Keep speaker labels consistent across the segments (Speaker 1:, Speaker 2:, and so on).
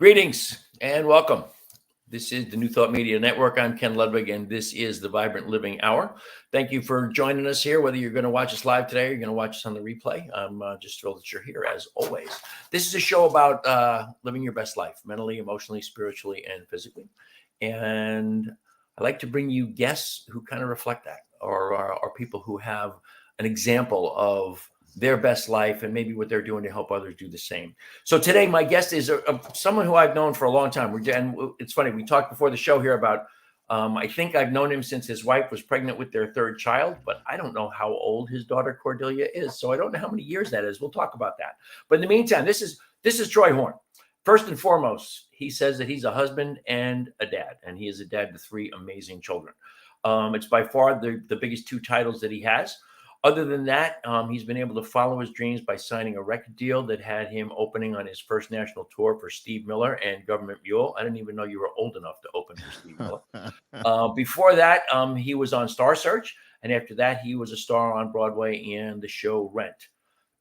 Speaker 1: Greetings and welcome. This is the New Thought Media Network. I'm Ken Ludwig, and this is the Vibrant Living Hour. Thank you for joining us here, whether you're going to watch us live today or you're going to watch us on the replay. I'm just thrilled that you're here, as always. This is a show about living your best life, mentally, emotionally, spiritually, and physically. And I like to bring you guests who kind of reflect that, or people who have an example of their best life and maybe what they're doing to help others do the same. So today, my guest is someone who I've known for a long time. And it's funny, we talked before the show here about, I think I've known him since his wife was pregnant with their third child, but I don't know how old his daughter Cordelia is. So I don't know how many years that is. We'll talk about that. But in the meantime, this is Troy Horne. First and foremost, he says that he's a husband and a dad, and he is a dad to three amazing children. It's by far the biggest two titles that he has. Other than that, he's been able to follow his dreams by signing a record deal that had him opening on his first national tour for Steve Miller and Government Mule. I didn't even know you were old enough to open for Steve Miller. Before that, he was on Star Search. And after that, he was a star on Broadway in the show Rent.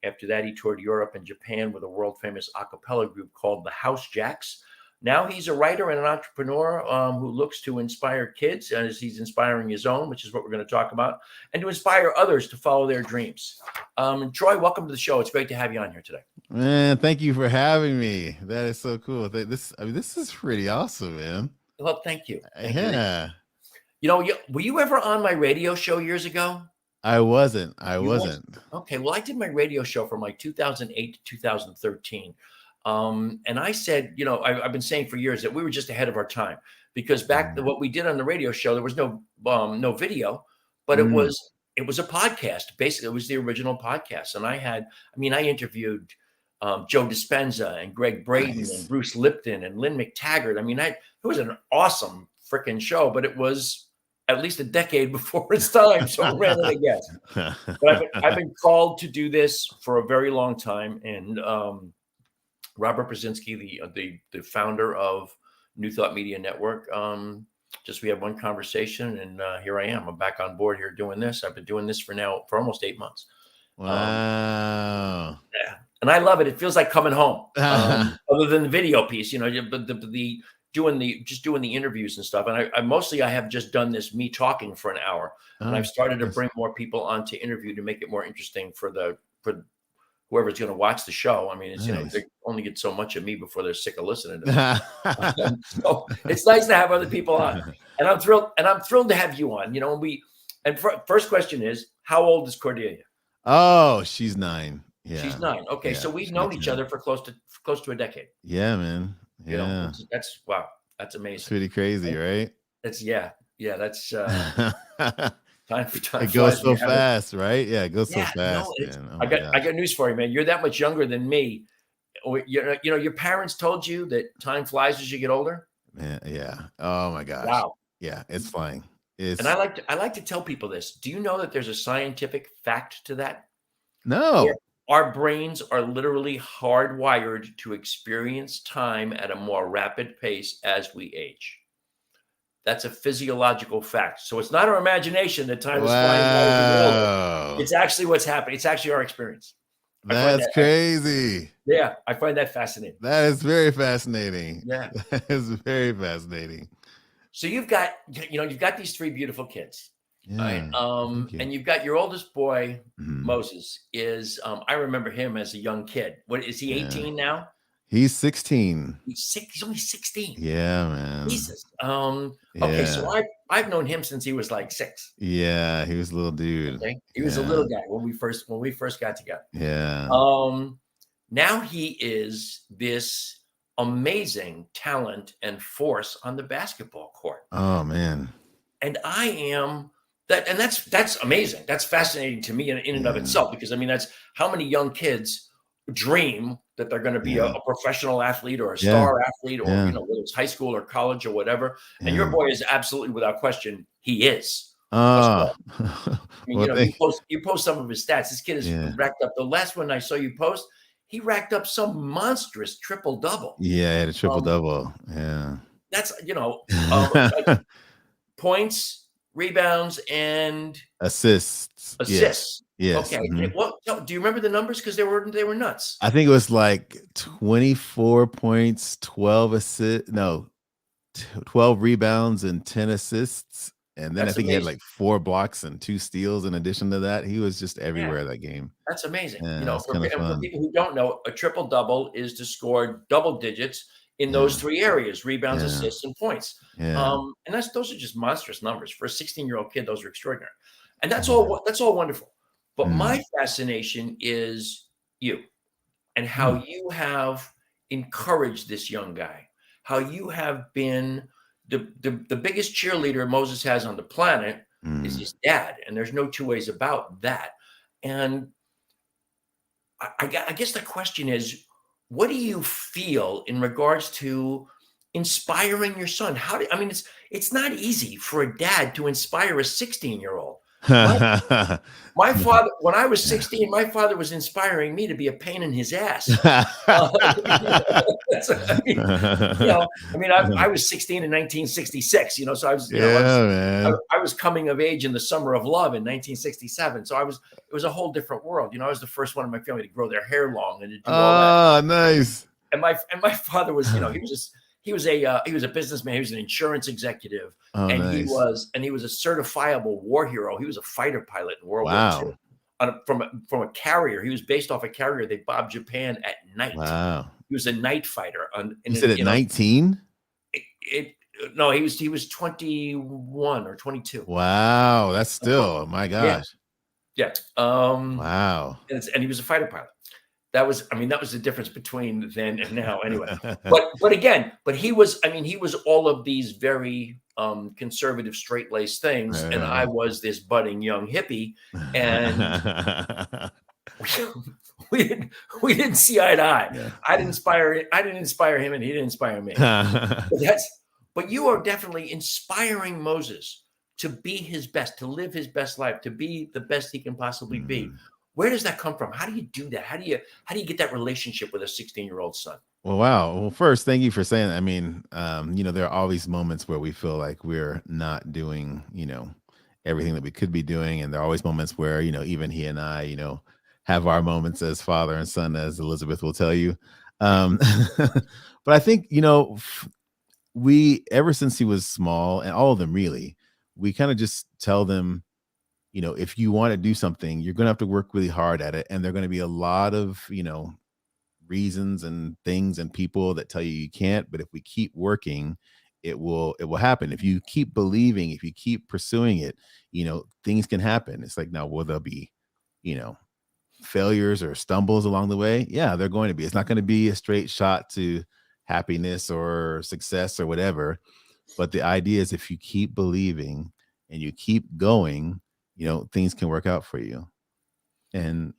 Speaker 1: After that, he toured Europe and Japan with a world-famous a cappella group called the House Jacks. Now he's a writer and an entrepreneur who looks to inspire kids as he's inspiring his own, which is what we're going to talk about, and to inspire others to follow their dreams. Troy, welcome to the show. It's great to have you on here today.
Speaker 2: Man, thank you for having me. That is so cool. This is pretty awesome, man.
Speaker 1: Well, thank you. Thank
Speaker 2: you.
Speaker 1: You know, were you ever on my radio show years ago?
Speaker 2: I wasn't.
Speaker 1: Okay. Well, I did my radio show from like 2008 to 2013. And I said, you know, I've been saying for years that we were just ahead of our time, because back what we did on the radio show, there was no video, but it was a podcast. Basically, it was the original podcast. And I interviewed Joe Dispenza and Greg Braden and Bruce Lipton and Lynn McTaggart. I mean, it was an awesome freaking show, but it was at least a decade before its time. So I ran it again. But I've been called to do this for a very long time. And Robert Brzezinski, the founder of New Thought Media Network, we had one conversation, and here I am. I'm back on board here doing this. I've been doing this for almost 8 months.
Speaker 2: Wow.
Speaker 1: Yeah, and I love it. It feels like coming home. Other than the video piece, you know, but doing the interviews and stuff. And I have just done this me talking for an hour, and I've started to bring more people on to interview to make it more interesting for whoever's going to watch the show. I mean, it's, you know, they only get so much of me before they're sick of listening to me. So it's nice to have other people on, and I'm thrilled to have you on, you know. First question is, how old is Cordelia?
Speaker 2: Oh, she's 9. Yeah.
Speaker 1: She's 9. Okay. Yeah, so we've known each other for close to a decade.
Speaker 2: Yeah, man. Yeah.
Speaker 1: You know, that's wow. That's amazing.
Speaker 2: It's pretty crazy, right?
Speaker 1: That's that's time for time.
Speaker 2: It goes so fast, right? Yeah, it goes so fast.
Speaker 1: No, I got news for you, man. You're that much younger than me. You know, your parents told you that time flies as you get older.
Speaker 2: Yeah. Oh my gosh.
Speaker 1: Wow.
Speaker 2: Yeah, it's flying.
Speaker 1: And I like to tell people this. Do you know that there's a scientific fact to that?
Speaker 2: No.
Speaker 1: Our brains are literally hardwired to experience time at a more rapid pace as we age. That's a physiological fact. So it's not our imagination that time is flying. It's actually what's happening. It's actually our experience.
Speaker 2: That's crazy.
Speaker 1: Yeah, I find that fascinating.
Speaker 2: That is very fascinating.
Speaker 1: Yeah,
Speaker 2: that is very fascinating.
Speaker 1: So you've got these three beautiful kids. Yeah, right? And you've got your oldest boy, Moses, is I remember him as a young kid. What is he, 18 now?
Speaker 2: He's 16.
Speaker 1: He's only 16.
Speaker 2: Yeah, man.
Speaker 1: Jesus. Okay, so I've known him since he was like 6.
Speaker 2: Yeah, he was a little dude.
Speaker 1: Okay? He was a little guy when we first got together.
Speaker 2: Yeah.
Speaker 1: Now he is this amazing talent and force on the basketball court.
Speaker 2: Oh man.
Speaker 1: And I am that, and that's amazing. That's fascinating to me in and of itself, because I mean, that's how many young kids dream that they're going to be a professional athlete or a star athlete, or you know, whether it's high school or college or whatever. And your boy is absolutely, without question, he is. I mean, well, you post some of his stats. This kid has racked up. The last one I saw you post, he racked up some monstrous triple-double.
Speaker 2: Yeah, he had a triple-double. Yeah.
Speaker 1: That's, you know, like points, rebounds, and
Speaker 2: Assists. Yes.
Speaker 1: assists.
Speaker 2: Yes.
Speaker 1: Okay.
Speaker 2: Mhm.
Speaker 1: What do you remember the numbers? Because they were nuts.
Speaker 2: I think it was like 24 points, 12 assists. No, 12 rebounds and 10 assists. And then I
Speaker 1: That's
Speaker 2: think he had
Speaker 1: amazing.
Speaker 2: like 4 blocks and 2 steals in addition to that. He was just
Speaker 1: Yeah.
Speaker 2: everywhere that game.
Speaker 1: That's amazing.
Speaker 2: Yeah, it's kind of
Speaker 1: And for
Speaker 2: fun.
Speaker 1: people who don't know, a triple double is to score double digits in those
Speaker 2: Yeah.
Speaker 1: three areas: rebounds,
Speaker 2: Yeah.
Speaker 1: assists, and points.
Speaker 2: Yeah.
Speaker 1: And those are just monstrous numbers for a 16-year-old kid. Those are extraordinary, and
Speaker 2: Yeah.
Speaker 1: that's all wonderful. But
Speaker 2: Mm.
Speaker 1: my fascination is you and how
Speaker 2: Mm.
Speaker 1: you have encouraged this young guy, how you have been the biggest cheerleader Moses has on the planet is
Speaker 2: Mm.
Speaker 1: his dad, and there's no two ways about that. And I guess the question is, what do you feel in regards to inspiring your son? I mean, it's not easy for a dad to inspire a 16-year-old. My my father, when I was
Speaker 2: Yeah.
Speaker 1: 16, my father was inspiring me to be a pain in his ass. Uh, that's I mean, I was 16 in 1966, so
Speaker 2: Yeah, man.
Speaker 1: I was coming of age in the summer of love in 1967. So it was a whole different world. I was the first one in my family to grow their hair long and to do all that.
Speaker 2: Oh, nice.
Speaker 1: And my father was, he was a businessman. He was an insurance executive,
Speaker 2: Oh,
Speaker 1: and he
Speaker 2: nice.
Speaker 1: was a certifiable war hero. He was a fighter pilot in World War II.
Speaker 2: Wow.
Speaker 1: From a carrier. He was based off a carrier. They bombed Japan at night.
Speaker 2: Wow.
Speaker 1: He was a night fighter.
Speaker 2: You said at 19?
Speaker 1: No, he was 21 or 22.
Speaker 2: Wow, that's still, my
Speaker 1: Yeah.
Speaker 2: gosh.
Speaker 1: Yeah.
Speaker 2: Wow.
Speaker 1: And he was a fighter pilot. That was the difference between then and now anyway. But he was all of these very conservative, straight-laced things, and I was this budding young hippie, and we didn't see eye to eye.
Speaker 2: Yeah.
Speaker 1: I didn't inspire him, and he didn't inspire me. But you are definitely inspiring Moses to be his best, to live his best life, to be the best he can possibly be. Where does that come from? How do you do that? How do you get that relationship with a 16-year-old son?
Speaker 2: Well, wow. Well, first, thank you for saying that. I mean, there are always moments where we feel like we're not doing, everything that we could be doing. And there are always moments where, even he and I, have our moments as father and son, as Elizabeth will tell you. But I think, we, ever since he was small, and all of them really, we kind of just tell them, if you want to do something, you're going to have to work really hard at it. And there are going to be a lot of, reasons and things and people that tell you you can't. But if we keep working, it will happen. If you keep believing, if you keep pursuing it, things can happen. It's like, now, will there be, failures or stumbles along the way? Yeah, they're going to be. It's not going to be a straight shot to happiness or success or whatever. But the idea is, if you keep believing and you keep going, things can work out for you. And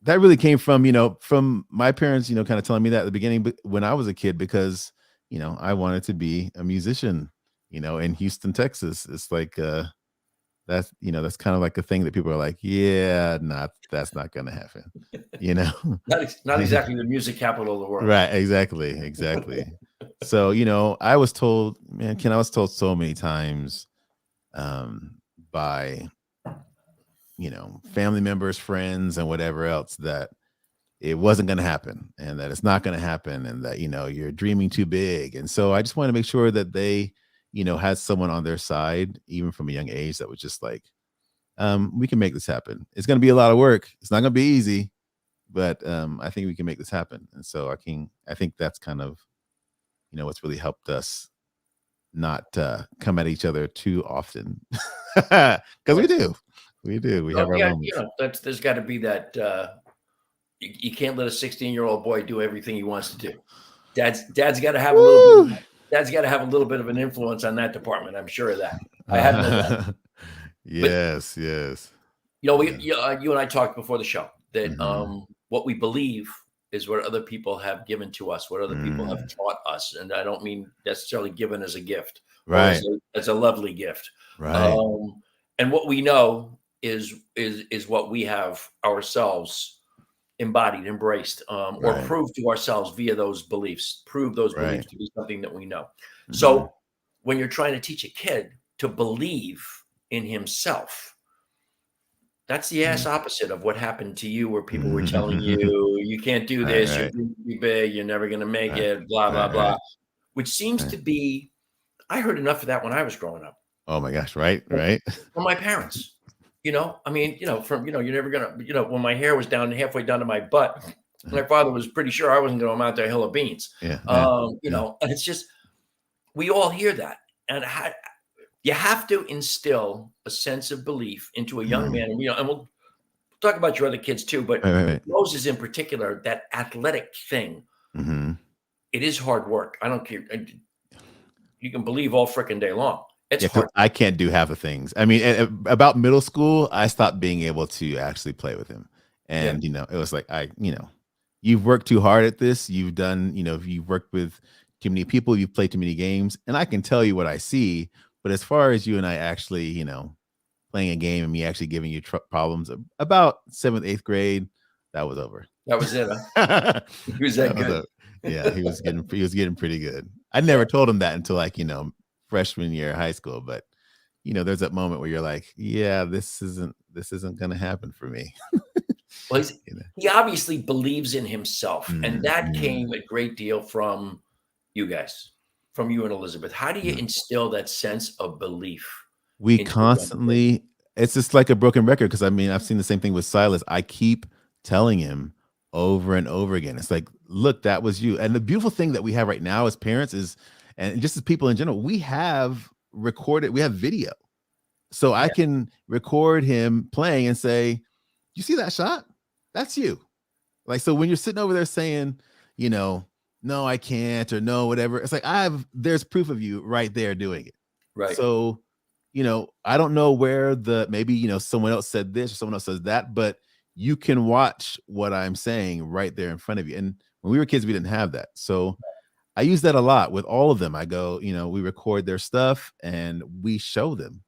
Speaker 2: that really came from my parents, kind of telling me that at the beginning, but when I was a kid, because, I wanted to be a musician, in Houston, Texas. It's like, that's kind of like a thing that people are like, yeah, that's not going to happen,
Speaker 1: Not exactly the music capital of the world.
Speaker 2: Right. Exactly. So, I was told, man, Ken, I was told so many times, by, family members, friends, and whatever else, that it wasn't going to happen, and that it's not going to happen, and that, you're dreaming too big. And so I just want to make sure that they, had someone on their side, even from a young age, that was just like, we can make this happen. It's going to be a lot of work. It's not going to be easy, but I think we can make this happen. And so I think that's kind of, what's really helped us not come at each other too often, because we do. We have our moments.
Speaker 1: There's got to be that. You can't let a 16-year-old boy do everything he wants to do. Dad's got to have a little. Dad's got to have a little bit of an influence on that department. I'm sure of that. I have no doubt.
Speaker 2: Yes.
Speaker 1: You and I talked before the show that what we believe is what other people have given to us, what other people have taught us, and I don't mean necessarily given as a gift,
Speaker 2: right?
Speaker 1: As a lovely gift,
Speaker 2: right?
Speaker 1: And what we know is what we have ourselves embodied, embraced, or proved to ourselves via those beliefs. Prove those beliefs to be something that we know. So when you're trying to teach a kid to believe in himself. That's the ass opposite of what happened to you, where people were telling you, you can't do this, you're too big, you're never going to make it, blah, blah, blah, which seems to be, I heard enough of that when I was growing up.
Speaker 2: Oh my gosh. Right.
Speaker 1: From my parents, I mean, from, you're never going to, when my hair was halfway down to my butt, my father was pretty sure I wasn't going to amount to a hill of beans. And it's just, we all hear that. And you have to instill a sense of belief into a young man. And we'll talk about your other kids too, but Moses in particular, that athletic thing, it is hard work. I don't care. You can believe all freaking day long. It's hard.
Speaker 2: I can't do half the things. I mean, about middle school, I stopped being able to actually play with him. And, it was like, you've worked too hard at this. You've done, you've worked with too many people, you've played too many games, and I can tell you what I see. But as far as you and I actually, playing a game and me actually giving you problems, about 7th, 8th grade, that was over.
Speaker 1: That was it. Huh? He was that good.
Speaker 2: Yeah, he was getting pretty good. I never told him that until freshman year of high school. But there's that moment where you're like, yeah, this isn't gonna happen for me.
Speaker 1: Well, he obviously believes in himself, and that came a great deal from you guys, from you and Elizabeth. How do you instill that sense of belief?
Speaker 2: We constantly, it's just like a broken record, because I've seen the same thing with Silas. I keep telling him over and over again. It's like, look, that was you. And the beautiful thing that we have right now as parents is, and just as people in general, we have video. So I can record him playing and say, you see that shot? That's you. Like, so when you're sitting over there saying, no, I can't, or no, whatever, it's like, there's proof of you right there doing it.
Speaker 1: Right.
Speaker 2: So, I don't know where maybe, someone else said this or someone else says that, but you can watch what I'm saying right there in front of you. And when we were kids, we didn't have that. So I use that a lot with all of them. I go, we record their stuff and we show them,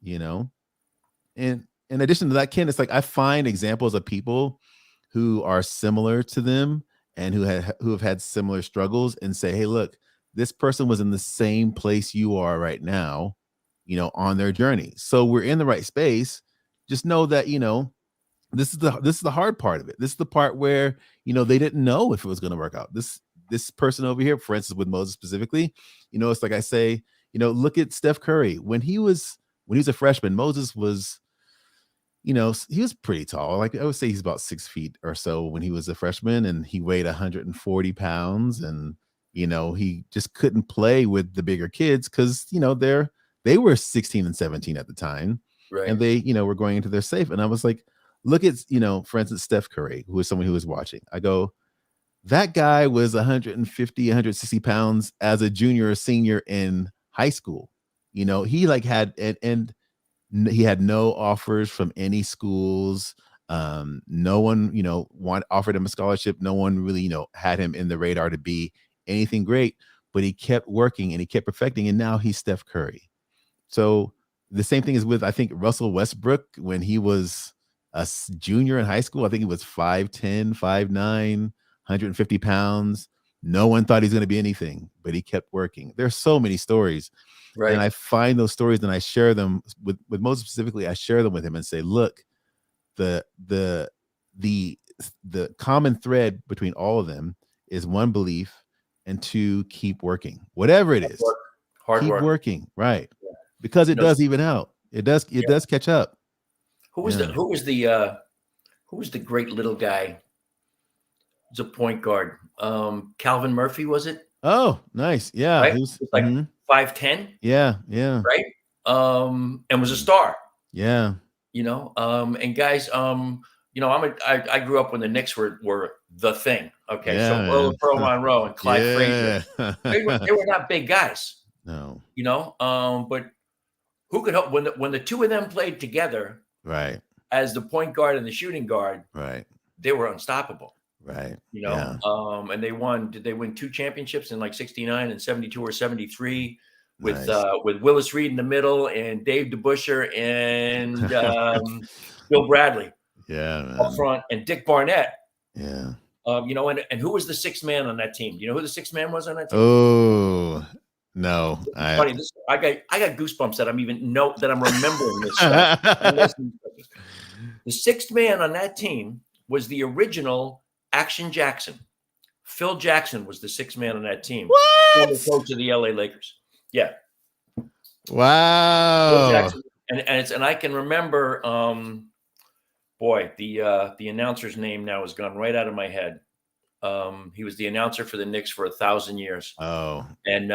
Speaker 2: and in addition to that, Ken, it's like, I find examples of people who are similar to them and who have had similar struggles, and say, hey, look, this person was in the same place you are right now, on their journey. So we're in the right space. Just know that, this is the hard part of it. This is the part where, they didn't know if it was going to work out. This person over here, for instance, with Moses specifically, it's like I say, look at Steph Curry. When he was a freshman, Moses was, he was pretty tall. Like, I would say he's about 6 feet or so when he was a freshman, and he weighed 140 pounds, and, he just couldn't play with the bigger kids because, they were 16 and 17 at the time.
Speaker 1: Right.
Speaker 2: And they, were going into their safe. And I was like, look at, for instance, Steph Curry, who was someone who was watching. I go, that guy was 150, 160 pounds as a junior or senior in high school. He had, and he had no offers from any schools. No one, offered him a scholarship. No one really, had him in the radar to be anything great, but he kept working and he kept perfecting. And now he's Steph Curry. So the same thing is with, I think, Russell Westbrook. When he was a junior in high school, I think he was 5'10", 5'9", 150 pounds. No one thought he's going to be anything, but he kept working. There's so many stories. Right. And I find those stories and I share them with Moses specifically. I share them with him and say, look, the common thread between all of them is one, belief, and two, keep working. Whatever it is,
Speaker 1: hard work.
Speaker 2: Keep working. Right. Yeah. Because it does even out. It does catch up.
Speaker 1: Who was the great little guy? It was a point guard. Calvin Murphy, was it?
Speaker 2: Oh, nice. Yeah.
Speaker 1: Right? He was like 5'10".
Speaker 2: Yeah.
Speaker 1: Right. And was a star.
Speaker 2: Yeah.
Speaker 1: And guys, I grew up when the Knicks were the thing. Okay.
Speaker 2: Yeah,
Speaker 1: so Earl Monroe and Clyde Frazier. They were not big guys.
Speaker 2: No.
Speaker 1: But who could help when the two of them played together,
Speaker 2: right,
Speaker 1: as the point guard and the shooting guard,
Speaker 2: right,
Speaker 1: they were unstoppable.
Speaker 2: Right.
Speaker 1: And they won. Did they win 2 championships in like 69 and 72 or 73 with Willis Reed in the middle and Dave DeBusschere and Bill Bradley.
Speaker 2: Yeah, man.
Speaker 1: Up front, and Dick Barnett.
Speaker 2: Yeah.
Speaker 1: And who was the 6th man on that team? Do you know who the 6th man was on that team?
Speaker 2: Oh, No,
Speaker 1: Funny, I got goosebumps that I'm remembering this stuff. The sixth man on that team was the original Action Jackson. Phil Jackson was the sixth man on that team. Former
Speaker 2: What?
Speaker 1: coach of the LA Lakers. Yeah. Phil
Speaker 2: Wow.
Speaker 1: Jackson. And I can remember boy, the announcer's name now has gone right out of my head. He was the announcer for the Knicks for 1,000 years.
Speaker 2: Oh,
Speaker 1: And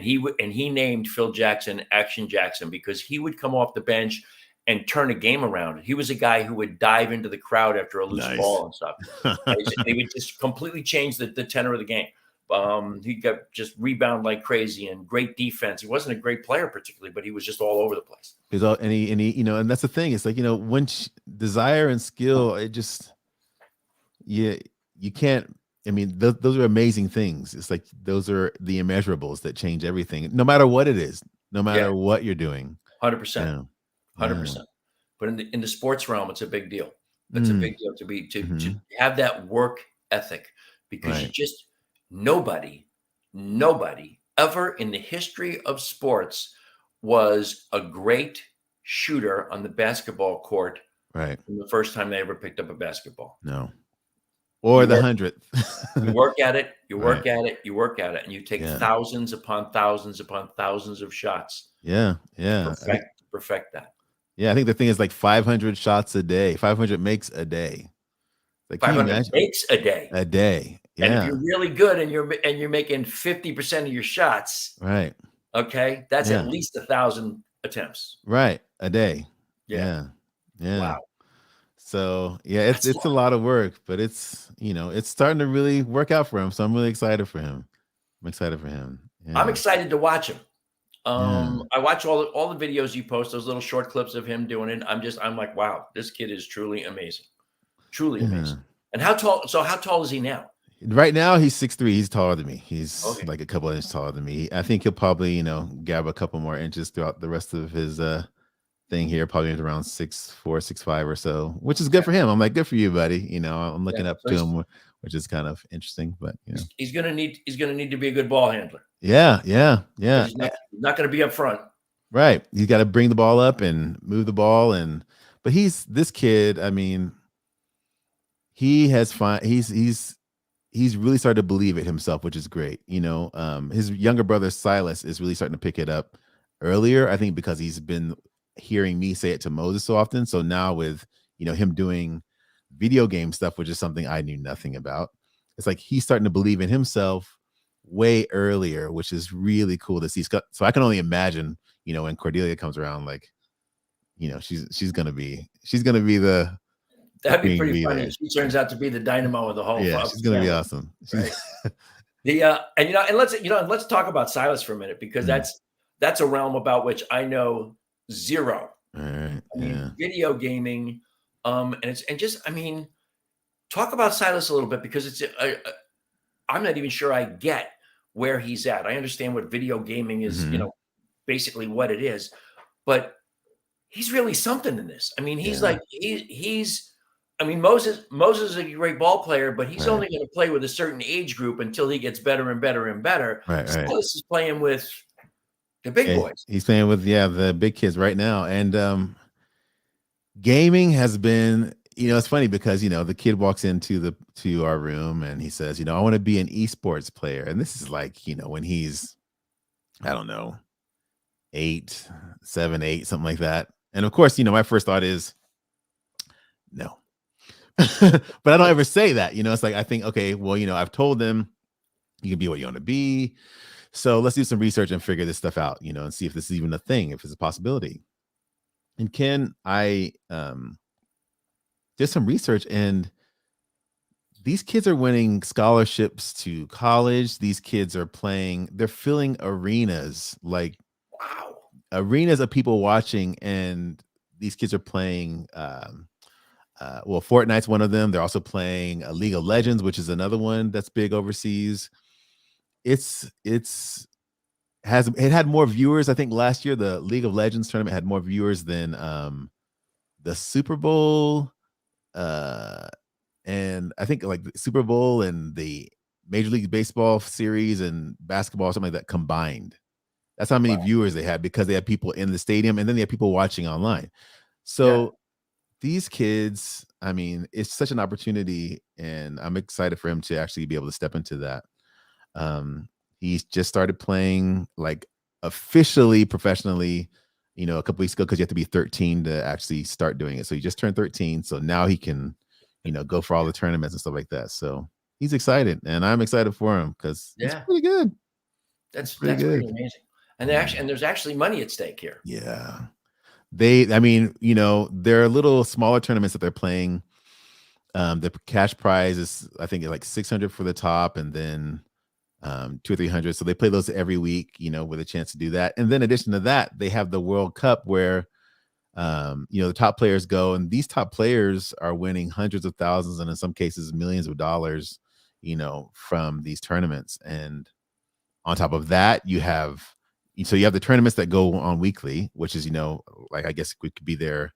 Speaker 1: he named Phil Jackson Action Jackson because he would come off the bench and turn a game around. He was a guy who would dive into the crowd after a loose
Speaker 2: nice.
Speaker 1: ball and stuff. And he would just completely change the tenor of the game. He got just rebound like crazy and great defense. He wasn't a great player particularly, but he was just all over the place.
Speaker 2: He's all, and he, and that's the thing. It's like, when desire and skill, it just, you can't. I mean, those are amazing things. It's like those are the immeasurables that change everything, no matter what it is, no matter what you're doing.
Speaker 1: 100%, 100%. But in the sports realm, it's a big deal. It's a big deal to have that work ethic because you just nobody ever in the history of sports was a great shooter on the basketball court.
Speaker 2: Right.
Speaker 1: From the first time they ever picked up a basketball.
Speaker 2: No. Or the 100th.
Speaker 1: You work at it, you work at it, you work at it, and you take thousands upon thousands upon thousands of shots.
Speaker 2: Yeah.
Speaker 1: To perfect that.
Speaker 2: Yeah, I think the thing is like 500 shots a day, 500 makes a day.
Speaker 1: Like 500 makes a day.
Speaker 2: A day. Yeah.
Speaker 1: And if you're really good and you're making 50% of your shots,
Speaker 2: right?
Speaker 1: Okay, that's at least 1,000 attempts.
Speaker 2: Right, a day. Yeah.
Speaker 1: Wow.
Speaker 2: So it's a lot of work, but it's it's starting to really work out for him. So I'm really excited for him. I'm excited for him. Yeah.
Speaker 1: I'm excited to watch him. I watch all the videos you post, those little short clips of him doing it. I'm like, wow, this kid is truly amazing. Truly amazing. And how tall is he now?
Speaker 2: Right now he's 6'3". He's taller than me. He's like a couple of inches taller than me. I think he'll probably, grab a couple more inches throughout the rest of his thing here, probably around 6'4", 6'5" or so, which is good for him. I'm like, good for you, buddy. I'm looking up to him, which is kind of interesting, but
Speaker 1: he's gonna need to be a good ball handler.
Speaker 2: Yeah.
Speaker 1: He's not gonna be up front.
Speaker 2: Right. He's got to bring the ball up and move the ball. But this kid, I mean, he has he's really started to believe it himself, which is great. His younger brother Silas is really starting to pick it up earlier, I think, because he's been hearing me say it to Moses so often. So now with him doing video game stuff, which is something I knew nothing about, it's like he's starting to believe in himself way earlier, which is really cool to see. So I can only imagine, when Cordelia comes around, like, she's gonna be the.
Speaker 1: That'd be pretty funny. There. She turns out to be the dynamo of the whole.
Speaker 2: Yeah, she's gonna be awesome.
Speaker 1: Right. And let's talk about Silas for a minute, because that's a realm about which I know zero.
Speaker 2: All right.
Speaker 1: I mean, video gaming, talk about Silas a little bit, because I'm not even sure I get where he's at. I understand what video gaming is, basically what it is, but he's really something in this. I mean, he's like Moses is a great ball player, but he's only going to play with a certain age group until he gets better and better and better.
Speaker 2: Right.
Speaker 1: Silas is playing with the big boys.
Speaker 2: He's playing with the big kids right now. And gaming has been, it's funny because the kid walks to our room and he says, I want to be an esports player. And this is like, when he's, I don't know, 7, 8, something like that. And of course, my first thought is no. But I don't ever say that. It's like, I think, okay, well, I've told them you can be what you want to be. So let's do some research and figure this stuff out, and see if this is even a thing, if it's a possibility. And Ken, I did some research, and these kids are winning scholarships to college. These kids are they're filling arenas, like arenas of people watching, and these kids are playing Fortnite's one of them. They're also playing a League of Legends, which is another one that's big overseas. It had more viewers. I think last year the League of Legends tournament had more viewers than the Super Bowl, and I think like the Super Bowl and the Major League Baseball series and basketball, something like that combined. That's how many
Speaker 1: Wow.
Speaker 2: viewers they had, because they had people in the stadium and then they had people watching online.
Speaker 1: Yeah.
Speaker 2: So these kids, I mean, it's such an opportunity, and I'm excited for him to actually be able to step into that. He's just started playing like officially professionally, a couple weeks ago, because you have to be 13 to actually start doing it. So he just turned 13, so now he can, go for all the tournaments and stuff like that. So he's excited, and I'm excited for him because he's
Speaker 1: Yeah.
Speaker 2: pretty good. He's
Speaker 1: That's
Speaker 2: pretty
Speaker 1: pretty
Speaker 2: good.
Speaker 1: amazing. And
Speaker 2: Yeah.
Speaker 1: there's actually money at stake here.
Speaker 2: Yeah. I mean, there are little smaller tournaments that they're playing. The cash prize is, I think, like 600 for the top, and then 200 or 300. So they play those every week, with a chance to do that. And then in addition to that, they have the World Cup where, the top players go, and these top players are winning hundreds of thousands and in some cases millions of dollars, from these tournaments. And on top of that, you have the tournaments that go on weekly, which is, like, I guess it could be their,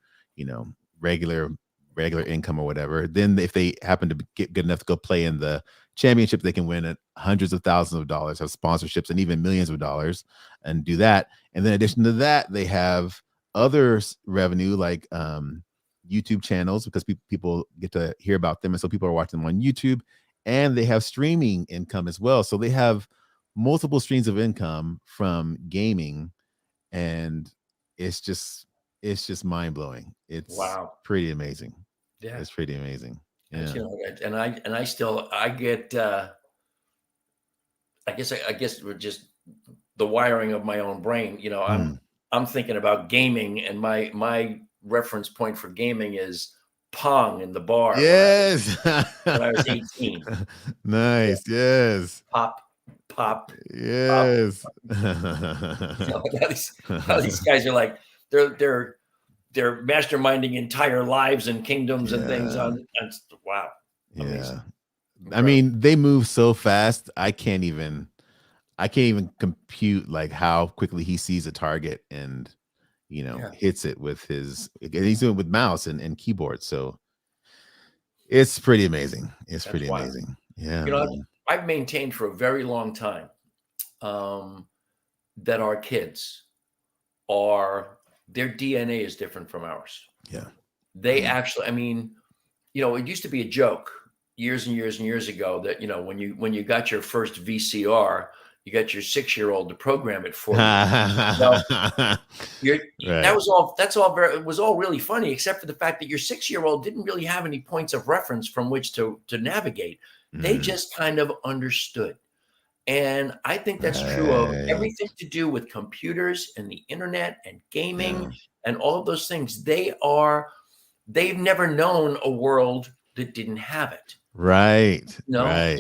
Speaker 2: regular income or whatever. Then if they happen to get good enough to go play in the championship, they can win at hundreds of thousands of dollars, have sponsorships, and even millions of dollars, and do that. And then in addition to that, they have other revenue, like YouTube channels, because people get to hear about them. And so people are watching them on YouTube, and they have streaming income as well. So they have multiple streams of income from gaming, and it's just mind-blowing. It's
Speaker 1: Wow.
Speaker 2: pretty amazing.
Speaker 1: Yeah.
Speaker 2: It's pretty amazing.
Speaker 1: And,
Speaker 2: Yeah.
Speaker 1: I get, I guess we're just the wiring of my own brain. I'm thinking about gaming, and my reference point for gaming is Pong in the bar.
Speaker 2: Yes.
Speaker 1: When I was 18.
Speaker 2: Nice.
Speaker 1: Yeah.
Speaker 2: Yes.
Speaker 1: Pop.
Speaker 2: Yes.
Speaker 1: Now these guys are like, they're masterminding entire lives and kingdoms and things on. Wow. Amazing.
Speaker 2: Yeah. I mean, they move so fast. I can't even compute like how quickly he sees a target and, hits it with he's doing it with mouse and keyboard. So it's pretty amazing. It's pretty amazing. Yeah.
Speaker 1: I've maintained for a very long time that our kids their DNA is different from ours.
Speaker 2: Yeah.
Speaker 1: They actually, I mean, it used to be a joke years and years and years ago that, when you got your first VCR, you got your 6-year-old to program it for you. It was all really funny, except for the fact that your 6-year-old didn't really have any points of reference from which to navigate. They just kind of understood. And I think that's true of everything to do with computers and the internet and gaming and all of those things. They've never known a world that didn't have it.
Speaker 2: Right.
Speaker 1: Right.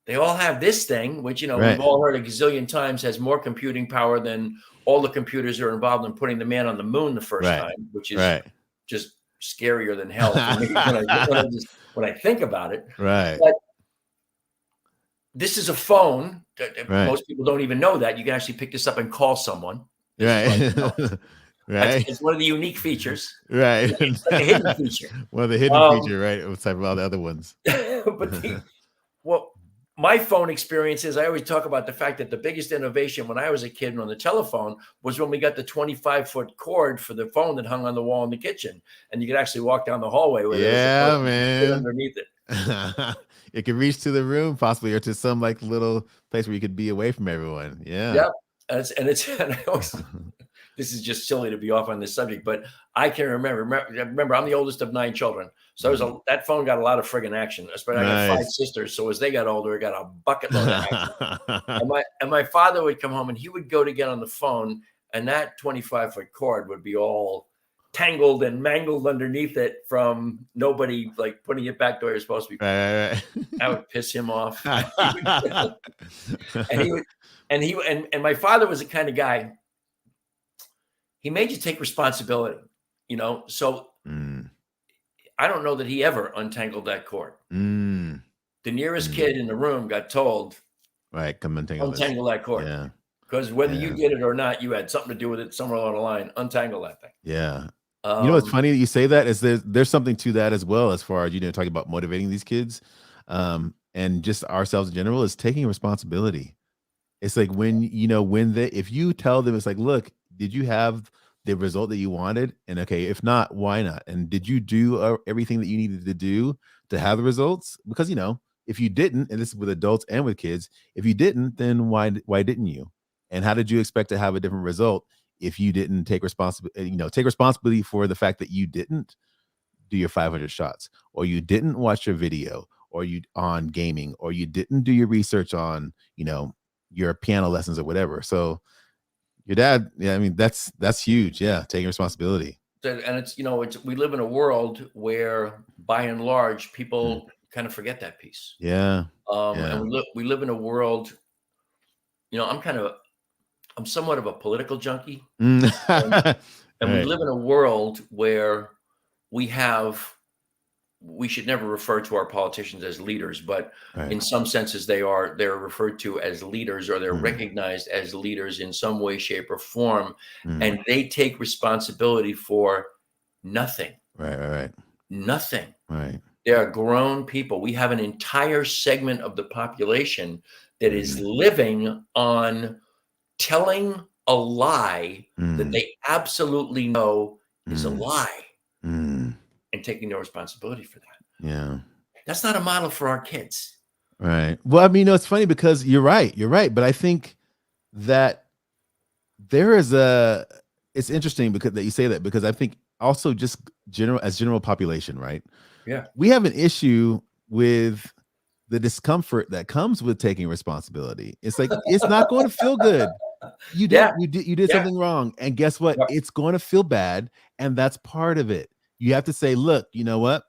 Speaker 1: They all have this thing, which, we've all heard a gazillion times, has more computing power than all the computers that are involved in putting the man on the moon the first time, which is just scarier than hell for me when I think about it.
Speaker 2: Right.
Speaker 1: But this is a phone. Most people don't even know that. You can actually pick this up and call someone.
Speaker 2: Right. Right.
Speaker 1: It's one of the unique features.
Speaker 2: Right.
Speaker 1: It's like a hidden feature.
Speaker 2: Well, the hidden feature, right? It's like all the other ones.
Speaker 1: But my phone experiences, I always talk about the fact that the biggest innovation when I was a kid and on the telephone was when we got the 25-foot cord for the phone that hung on the wall in the kitchen, and you could actually walk down the hallway with it.
Speaker 2: Man.
Speaker 1: Underneath it.
Speaker 2: It could reach to the room possibly, or to some like little place where you could be away from everyone. Yeah.
Speaker 1: Yep. And I always, this is just silly to be off on this subject, but I can remember I'm the oldest of 9 children. So that phone got a lot of friggin' action, especially I got 5 sisters. So as they got older, it got a bucket load of action. and my father would come home and he would go to get on the phone, and that 25-foot cord would be all tangled and mangled underneath it from nobody like putting it back the way it's supposed to be. Right. That would piss him off. And my father was the kind of guy, he made you take responsibility, so I don't know that he ever untangled that cord. The nearest kid in the room got told,
Speaker 2: come untangle
Speaker 1: that cord. Yeah. Because whether you did it or not, you had something to do with it somewhere along the line. Untangle that thing.
Speaker 2: Yeah. What's funny that you say that is there's something to that as well, as far as, talking about motivating these kids. and just ourselves in general is taking responsibility. It's like when, if you tell them, it's like, look, did you have the result that you wanted? And okay, if not, why not? And did you do everything that you needed to do to have the results? Because, if you didn't, and this is with adults and with kids, if you didn't, then why didn't you? And how did you expect to have a different result if you didn't take responsibility, take responsibility for the fact that you didn't do your 500 shots, or you didn't watch your video, or you on gaming, or you didn't do your research on, your piano lessons or whatever. So your dad, yeah, I mean, that's huge. Yeah. Taking responsibility.
Speaker 1: And we live in a world where by and large, people kind of forget that piece.
Speaker 2: Yeah.
Speaker 1: And we live in a world, I'm somewhat of a political junkie. And
Speaker 2: Right.
Speaker 1: we live in a world where we should never refer to our politicians as leaders, but
Speaker 2: Right.
Speaker 1: in some senses they're referred to as leaders, or they're recognized as leaders in some way, shape, or form. And they take responsibility for nothing.
Speaker 2: Right.
Speaker 1: Nothing.
Speaker 2: Right.
Speaker 1: They are grown people. We have an entire segment of the population that is living on telling a lie that they absolutely know is a lie, and taking no responsibility for that.
Speaker 2: Yeah.
Speaker 1: That's not a model for our kids.
Speaker 2: Right. Well, I mean, it's funny because you're right. But I think that it's interesting because that you say that, because I think also just general population, right?
Speaker 1: Yeah.
Speaker 2: We have an issue with the discomfort that comes with taking responsibility. It's like, it's not going to feel good. You did something wrong. And guess what? It's going to feel bad. And that's part of it. You have to say, look, you know what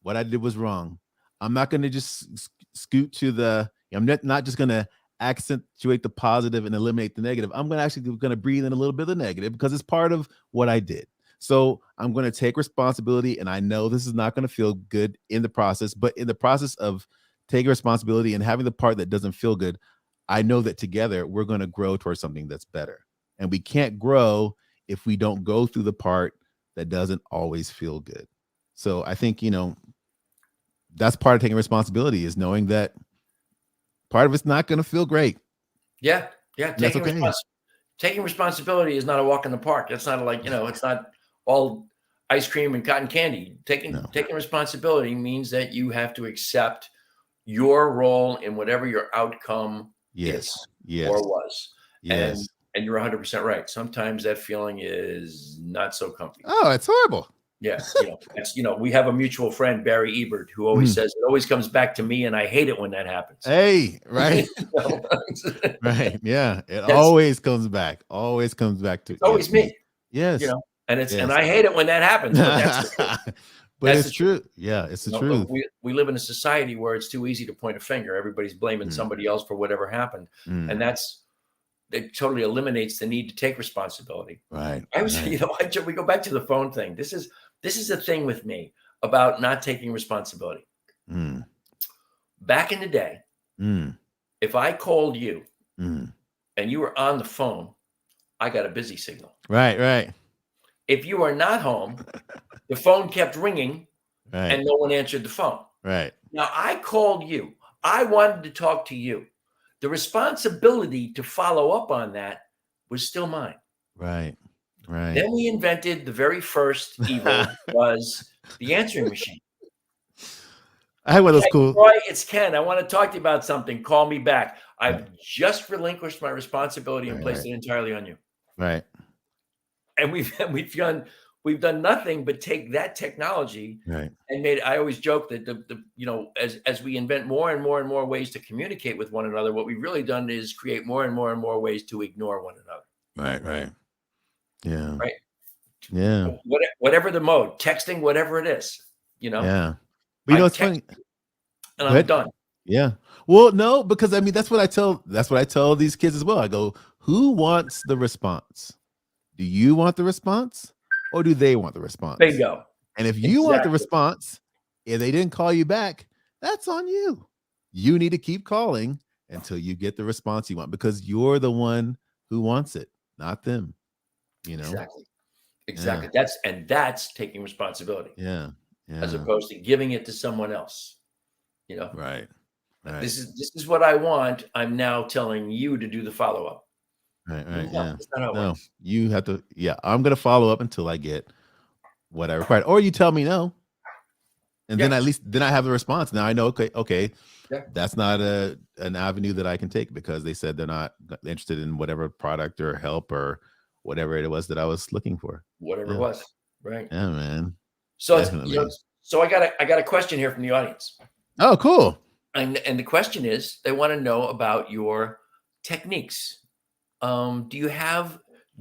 Speaker 2: I did was wrong. I'm not going to just scoot to I'm not just going to accentuate the positive and eliminate the negative. I'm going to breathe in a little bit of the negative because it's part of what I did. So I'm going to take responsibility, and I know this is not going to feel good in the process, but in the process of taking responsibility and having the part that doesn't feel good, I know that together we're going to grow towards something that's better. And we can't grow if we don't go through the part that doesn't always feel good. So I think, that's part of taking responsibility, is knowing that part of it's not going to feel great.
Speaker 1: Yeah.
Speaker 2: Taking
Speaker 1: responsibility is not a walk in the park. It's not like, it's not all ice cream and cotton candy. Taking responsibility means that you have to accept your role in whatever your outcome is or was.
Speaker 2: Yes.
Speaker 1: And you're 100% right. Sometimes that feeling is not so comfy.
Speaker 2: Oh, it's horrible.
Speaker 1: Yeah. We have a mutual friend, Barry Ebert, who always says it always comes back to me, and I hate it when that happens.
Speaker 2: Hey, right. Right. Yeah. It always comes back. Always comes back to
Speaker 1: always me.
Speaker 2: Yes.
Speaker 1: And I hate it when that happens.
Speaker 2: But it's true. Yeah, it's the truth.
Speaker 1: We live in a society where it's too easy to point a finger. Everybody's blaming somebody else for whatever happened. And it totally eliminates the need to take responsibility.
Speaker 2: Right.
Speaker 1: We go back to the phone thing. This is the thing with me about not taking responsibility. Back in the day, if I called you and you were on the phone, I got a busy signal.
Speaker 2: Right.
Speaker 1: If you are not home, the phone kept ringing and no one answered the phone.
Speaker 2: Right.
Speaker 1: Now, I called you. I wanted to talk to you. The responsibility to follow up on that was still mine.
Speaker 2: Right.
Speaker 1: Then we invented the very first evil was the answering machine.
Speaker 2: I had one of those cool.
Speaker 1: Roy, it's Ken. I want to talk to you about something. Call me back. I've just relinquished my responsibility and placed it entirely on you.
Speaker 2: Right.
Speaker 1: And we've done nothing but take that technology
Speaker 2: and
Speaker 1: made. I always joke that as we invent more and more and more ways to communicate with one another, what we've really done is create more and more and more ways to ignore one another.
Speaker 2: Right. Yeah.
Speaker 1: Right.
Speaker 2: Yeah.
Speaker 1: Whatever the mode, texting, whatever it is,
Speaker 2: Yeah. But it's funny.
Speaker 1: And I'm done.
Speaker 2: Yeah. Well, no, because I mean that's what I tell these kids as well. I go, who wants the response? Do you want the response, or do they want the response?
Speaker 1: Bingo.
Speaker 2: And if you want the response, if they didn't call you back, that's on you. You need to keep calling until you get the response you want, because you're the one who wants it, not them.
Speaker 1: Exactly. Yeah. That's taking responsibility.
Speaker 2: Yeah.
Speaker 1: As opposed to giving it to someone else.
Speaker 2: Right. Right.
Speaker 1: This is what I want. I'm now telling you to do the follow up.
Speaker 2: Right.
Speaker 1: No,
Speaker 2: Yeah.
Speaker 1: that's not how it
Speaker 2: No,
Speaker 1: works.
Speaker 2: you have to. Yeah, I'm gonna follow up until I get what I required, or you tell me no, and then
Speaker 1: Yeah,
Speaker 2: at least then I have the response. Now I know. Okay,
Speaker 1: yeah,
Speaker 2: that's not an avenue that I can take because they said they're not interested in whatever product or help or whatever it was that I was looking for.
Speaker 1: whatever it
Speaker 2: Yeah.
Speaker 1: was. Right.
Speaker 2: Yeah, man.
Speaker 1: So it's,
Speaker 2: Definitely.
Speaker 1: so I got a question here from the audience.
Speaker 2: Oh, cool.
Speaker 1: And the question is, they want to know about your techniques. Do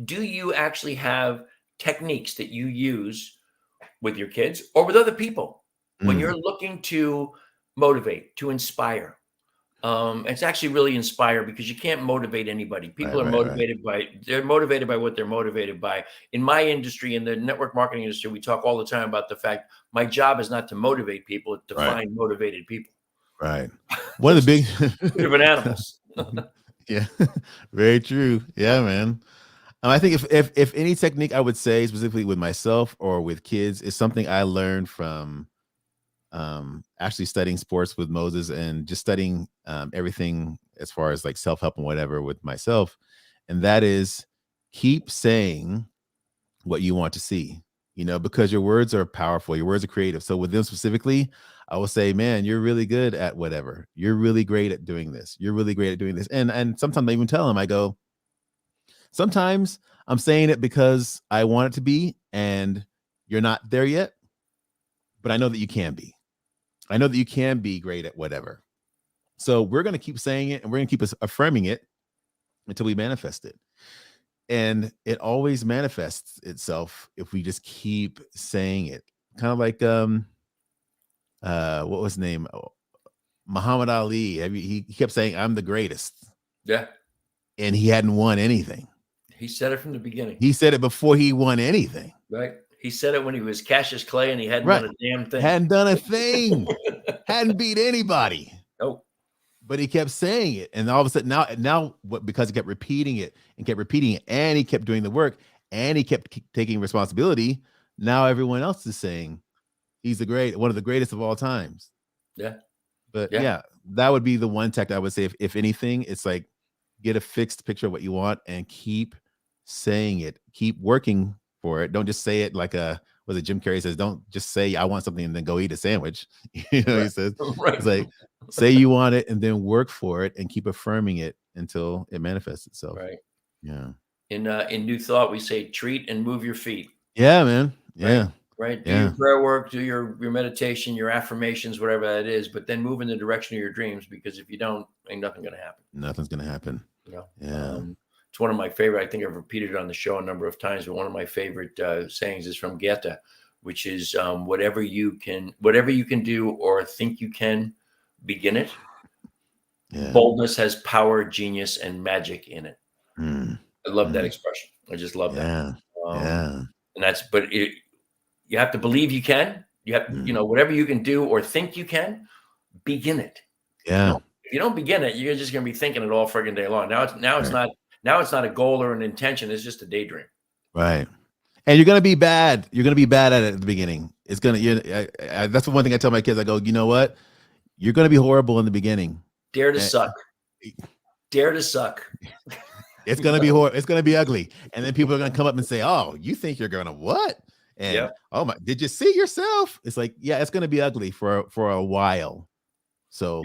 Speaker 1: you actually have techniques that you use with your kids or with other people when
Speaker 2: Mm,
Speaker 1: you're looking to motivate, to inspire? It's actually really inspire because you can't motivate anybody.
Speaker 2: right,
Speaker 1: People are
Speaker 2: right, right.
Speaker 1: they're motivated by what they're motivated by. In my industry, in the network marketing industry, we talk all the time about the fact my job is not to motivate people, it's to
Speaker 2: Right.
Speaker 1: find motivated people.
Speaker 2: Right. One of
Speaker 1: Which
Speaker 2: the
Speaker 1: is
Speaker 2: big
Speaker 1: two different animals.
Speaker 2: Yeah, very true. Yeah, man. I think if any technique I would say specifically with myself or with kids is something I learned from actually studying sports with Moses and just studying everything as far as like self-help and whatever with myself. And that is keep saying what you want to see, because your words are powerful, your words are creative. So with them specifically, I will say, man, you're really good at whatever. You're really great at doing this. You're really great at doing this. And sometimes I even tell them, I go, sometimes I'm saying it because I want it to be, and you're not there yet, but I know that you can be. I know that you can be great at whatever. So we're going to keep saying it and we're going to keep affirming it until we manifest it. And it always manifests itself if we just keep saying it. Kind of like what was his name? Muhammad Ali. He kept saying, I'm the greatest.
Speaker 1: Yeah.
Speaker 2: And he hadn't won anything.
Speaker 1: He said it from the beginning.
Speaker 2: He said it before he won anything.
Speaker 1: Right. He said it when he was Cassius Clay and he hadn't
Speaker 2: Right.
Speaker 1: done a damn thing.
Speaker 2: Hadn't done a thing. Hadn't beat anybody.
Speaker 1: Nope.
Speaker 2: But he kept saying it. And all of a sudden now because he kept repeating it and he kept doing the work and he kept taking responsibility, now everyone else is saying he's one of the greatest of all times.
Speaker 1: Yeah.
Speaker 2: But yeah, that would be the one tech I would say, if anything, it's like get a fixed picture of what you want and keep saying it. Keep working for it. Don't just say it like Jim Carrey says, don't just say I want something and then go eat a sandwich. Right. He says, right. It's like, say you want it and then work for it and keep affirming it until it manifests itself.
Speaker 1: Right.
Speaker 2: Yeah.
Speaker 1: In New Thought, we say treat and move your feet.
Speaker 2: Yeah, man. Yeah.
Speaker 1: Right. Do your prayer work, do your meditation, your affirmations, whatever that is, but then move in the direction of your dreams, because if you don't, ain't nothing going to happen.
Speaker 2: Nothing's going to happen. Yeah.
Speaker 1: It's one of my favorite. I think I've repeated it on the show a number of times, but one of my favorite sayings is from Goethe, which is whatever you can do or think you can, begin it. Yeah. Boldness has power, genius, and magic in it. I love that expression. I just love that. And you have to believe you can. You have, whatever you can do or think you can, begin it.
Speaker 2: Yeah.
Speaker 1: If you don't begin it, you're just going to be thinking it all friggin' day long. Now it's not a goal or an intention. It's just a daydream.
Speaker 2: Right. And you're going to be bad. You're going to be bad at it at the beginning. It's going to, that's the one thing I tell my kids. I go, you know what? You're going to be horrible in the beginning.
Speaker 1: Dare to suck. Dare to suck.
Speaker 2: It's going to be horrible. It's going to be ugly. And then people are going to come up and say, oh, you think you're going to what? And oh my, did you see yourself? It's like, yeah, it's going to be ugly for a while. So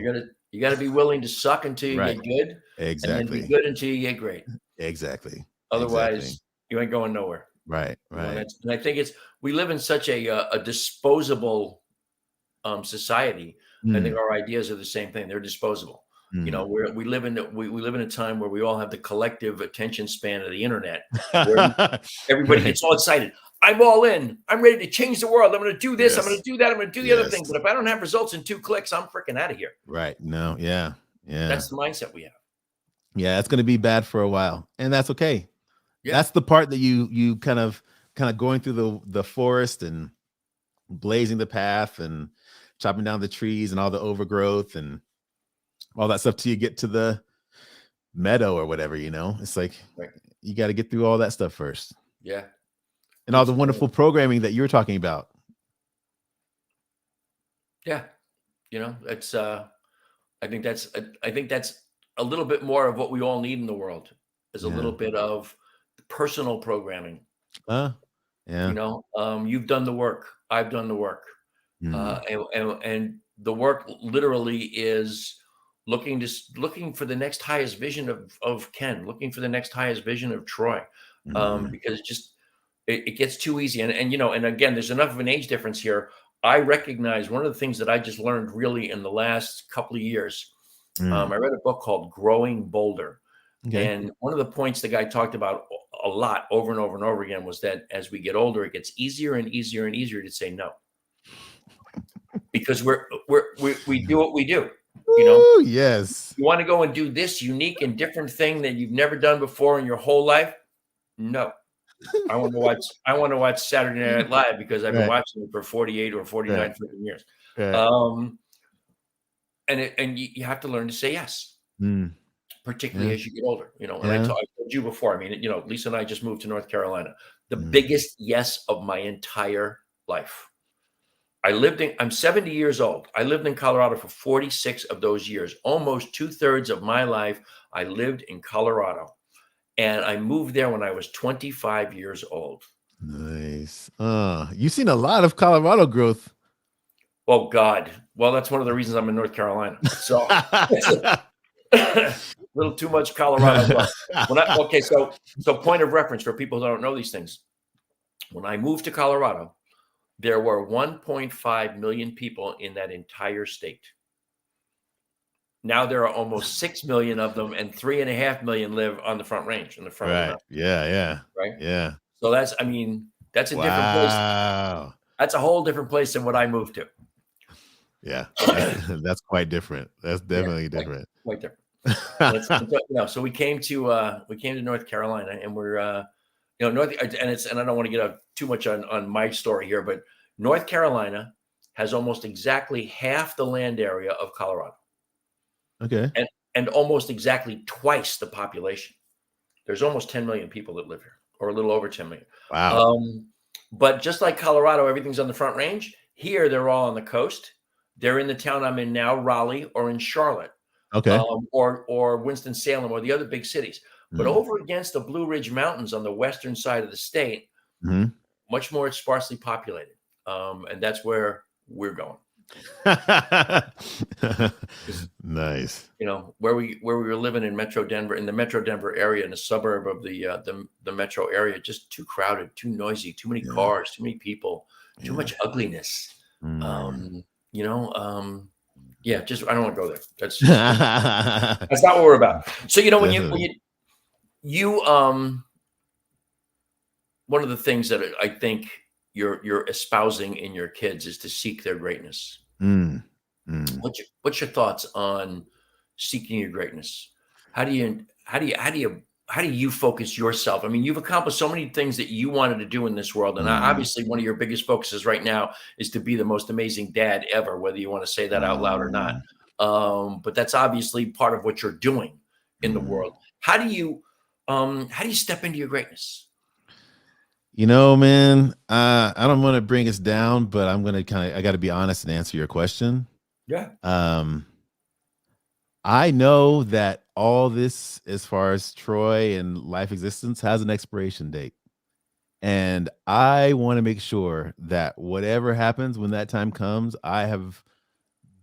Speaker 1: you got to be willing to suck until you get good.
Speaker 2: Exactly.
Speaker 1: And then be good until you get great.
Speaker 2: Exactly.
Speaker 1: Otherwise, you ain't going nowhere.
Speaker 2: Right. Right.
Speaker 1: And I think we live in such a disposable society. I think our ideas are the same thing. They're disposable. We live in a time where we all have the collective attention span of the internet. Where everybody gets all excited. I'm all in. I'm ready to change the world. I'm going to do this. I'm going to do that. I'm going to do the other thing. But if I don't have results in 2 clicks, I'm freaking out of here.
Speaker 2: Right. No. Yeah. Yeah.
Speaker 1: That's the mindset we have.
Speaker 2: Yeah. It's going to be bad for a while, and that's okay. Yeah. That's the part that you kind of going through the forest and blazing the path and chopping down the trees and all the overgrowth and all that stuff till you get to the meadow or whatever, it's like you got to get through all that stuff first.
Speaker 1: Yeah.
Speaker 2: And all the wonderful programming that you're talking about.
Speaker 1: Yeah. It's I think that's a little bit more of what we all need in the world, is a little
Speaker 2: Yeah.
Speaker 1: bit of personal programming.
Speaker 2: Uh, yeah.
Speaker 1: You've done the work. I've done the work.
Speaker 2: Mm,
Speaker 1: And the work literally is looking for the next highest vision of Ken, looking for the next highest vision of Troy,
Speaker 2: mhm,
Speaker 1: because it gets too easy. And again, there's enough of an age difference here. I recognize one of the things that I just learned really in the last couple of years.
Speaker 2: mm.
Speaker 1: I read a book called Growing Bolder.
Speaker 2: Okay.
Speaker 1: And one of the points the guy talked about a lot over and over and over again was that as we get older, it gets easier and easier and easier to say no, because we do what we do. You know,
Speaker 2: Ooh, yes.
Speaker 1: you want to go and do this unique and different thing that you've never done before in your whole life. No, I want to watch Saturday Night Live because I've been
Speaker 2: Right,
Speaker 1: watching it for 48 or
Speaker 2: right,
Speaker 1: 49 freaking years.
Speaker 2: right.
Speaker 1: Um, and you have to learn to say yes,
Speaker 2: Mm,
Speaker 1: particularly
Speaker 2: yeah,
Speaker 1: as you get older. And
Speaker 2: yeah.
Speaker 1: I told you before. I mean, Lisa and I just moved to North Carolina. The
Speaker 2: Mm,
Speaker 1: biggest yes of my entire life. I'm 70 years old. I lived in Colorado for 46 of those years. Almost 2/3 of my life, I lived in Colorado. And I moved there when I was 25 years old.
Speaker 2: nice. You've seen a lot of Colorado growth.
Speaker 1: Oh, God. Well, that's one of the reasons I'm in North Carolina. So it's a little too much Colorado growth. So point of reference for people who don't know these things. When I moved to Colorado, there were 1.5 million people in that entire state. Now there are almost 6 million of them, and 3.5 million live on the Front Range, in the front of the
Speaker 2: Right.
Speaker 1: mountain,
Speaker 2: Yeah, yeah,
Speaker 1: right?
Speaker 2: yeah.
Speaker 1: So that's a different place.
Speaker 2: Wow.
Speaker 1: That's a whole different place than what I moved to.
Speaker 2: Yeah, that's quite different. That's
Speaker 1: Yeah,
Speaker 2: definitely different.
Speaker 1: quite different. So we came to North Carolina, and we're North, and I don't want to get too much on my story here, but North Carolina has almost exactly half the land area of Colorado,
Speaker 2: Okay.
Speaker 1: and almost exactly twice the population. There's almost 10 million people that live here, or a little over 10 million.
Speaker 2: Wow.
Speaker 1: But just like Colorado, everything's on the Front Range. Here, they're all on the coast. They're in the town I'm in now, Raleigh, or in Charlotte,
Speaker 2: Okay.
Speaker 1: or Winston-Salem, or the other big cities. But
Speaker 2: Mm,
Speaker 1: over against the Blue Ridge Mountains on the western side of the state,
Speaker 2: mhm.
Speaker 1: much more sparsely populated, and that's where we're going.
Speaker 2: Nice.
Speaker 1: Where we were living in Metro Denver, in the Metro Denver area, in a suburb of the metro area, just too crowded, too noisy, too many
Speaker 2: Yeah,
Speaker 1: cars, too many people, too
Speaker 2: yeah.
Speaker 1: much ugliness.
Speaker 2: Mm.
Speaker 1: Yeah, just I don't want to go there. That's not what we're about. So when
Speaker 2: Definitely.
Speaker 1: you one of the things that I think you're espousing in your kids is to seek their greatness.
Speaker 2: Mm, mm.
Speaker 1: What's your thoughts on seeking your greatness? How do you focus yourself? I mean, you've accomplished so many things that you wanted to do in this world, and
Speaker 2: Mm,
Speaker 1: obviously one of your biggest focuses right now is to be the most amazing dad ever, whether you want to say that out loud or not.
Speaker 2: mm,
Speaker 1: But that's obviously part of what you're doing in the
Speaker 2: mm.
Speaker 1: world. How do you step into your greatness?
Speaker 2: Man, I don't want to bring us down, but I got to be honest and answer your question.
Speaker 1: Yeah.
Speaker 2: Um, I know that all this, as far as Troy and life existence, has an expiration date. And I want to make sure that whatever happens when that time comes, I have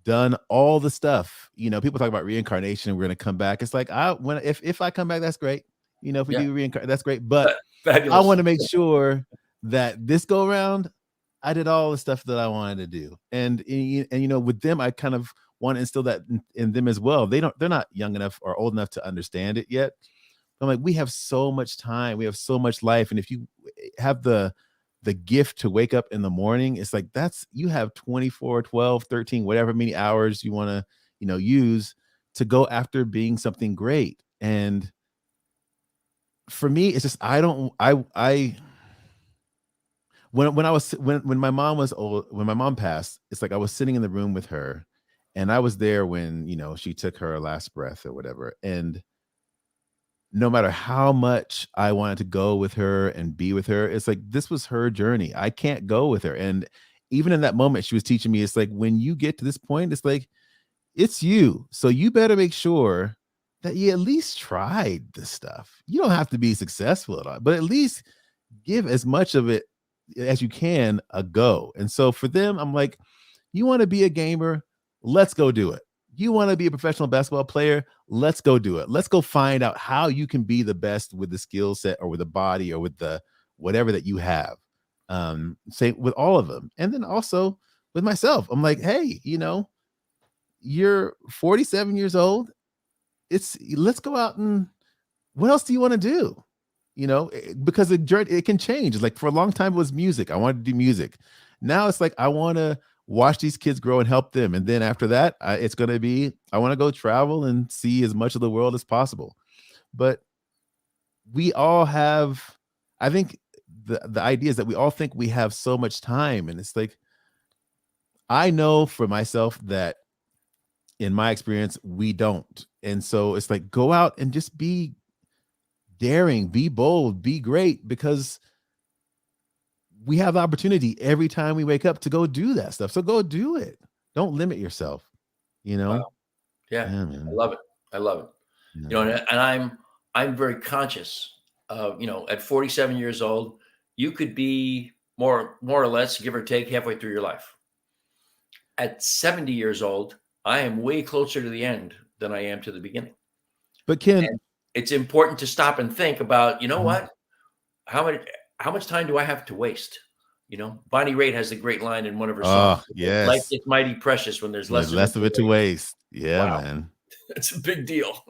Speaker 2: done all the stuff. People talk about reincarnation. We're going to come back. It's like, if I come back, that's great. If we
Speaker 1: Yeah.
Speaker 2: do reincarnate, that's great. But I
Speaker 1: Fabulous.
Speaker 2: want to make sure that this go around, I did all the stuff that I wanted to do. And with them, I kind of want to instill that in them as well. They're not young enough or old enough to understand it yet. I'm like, we have so much time, we have so much life. And if you have the gift to wake up in the morning, it's like you have 24, 12, 13, whatever many hours you want to, use to go after being something great. And for me, it's just I don't I when my mom was old, when my mom passed, it's like I was sitting in the room with her, and I was there when she took her last breath or whatever. And no matter how much I wanted to go with her and be with her, it's like this was her journey. I can't go with her. And even in that moment, she was teaching me, it's like when you get to this point, it's like it's you. So you better make sure that you at least tried the stuff. You don't have to be successful at all, but at least give as much of it as you can a go. And so for them, I'm like, you want to be a gamer? Let's go do it. You want to be a professional basketball player? Let's go do it. Let's go find out how you can be the best with the skill set or with the body or with the whatever that you have. Say with all of them. And then also with myself, I'm like, hey, you're 47 years old. Let's go out and what else do you want to do? Because it can change. It's like for a long time it was music. I wanted to do music. Now it's like I want to watch these kids grow and help them. And then after that, it's going to be I want to go travel and see as much of the world as possible. But we all have, I think the idea is that we all think we have so much time. And it's like, I know for myself that in my experience, we don't. And so it's like, go out and just be daring, be bold, be great, because we have the opportunity every time we wake up to go do that stuff. So go do it. Don't limit yourself,
Speaker 1: Wow. Yeah,
Speaker 2: man.
Speaker 1: I love it. I love it. And I'm very conscious of, at 47 years old, you could be more or less, give or take, halfway through your life. At 70 years old, I am way closer to the end than I am to the beginning.
Speaker 2: But Ken,
Speaker 1: it's important to stop and think about, what? How much time do I have to waste? Bonnie Raitt has a great line in one of her songs.
Speaker 2: Yes.
Speaker 1: Life is mighty precious when there's less
Speaker 2: of it to waste. Yeah, wow. Man.
Speaker 1: It's a big deal.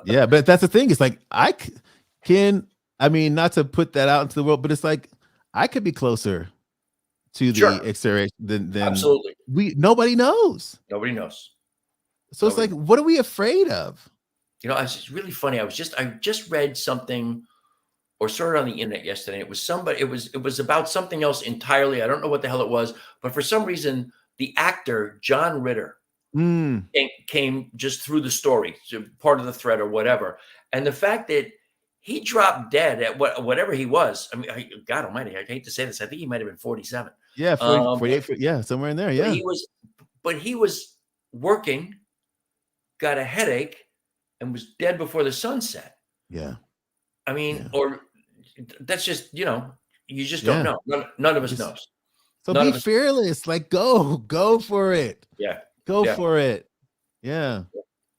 Speaker 2: Yeah, but that's the thing. It's like not to put that out into the world, but it's like I could be closer to the exterior than
Speaker 1: absolutely.
Speaker 2: Nobody knows.
Speaker 1: Nobody knows.
Speaker 2: So it's like, what are we afraid of?
Speaker 1: It's really funny. I just read something or saw it on the internet yesterday. It was about something else entirely. I don't know what the hell it was, but for some reason, the actor John Ritter came just through the story, part of the thread or whatever. And the fact that he dropped dead at whatever he was. I mean, God Almighty, I hate to say this. I think he might have been 47.
Speaker 2: Yeah, 48. Yeah, somewhere in there. Yeah,
Speaker 1: but he was working, got a headache, and was dead before the sun set.
Speaker 2: Yeah.
Speaker 1: I mean, or that's just, you just don't know. None of us knows.
Speaker 2: So be fearless. Like, go for it.
Speaker 1: Yeah.
Speaker 2: Go for it. Yeah.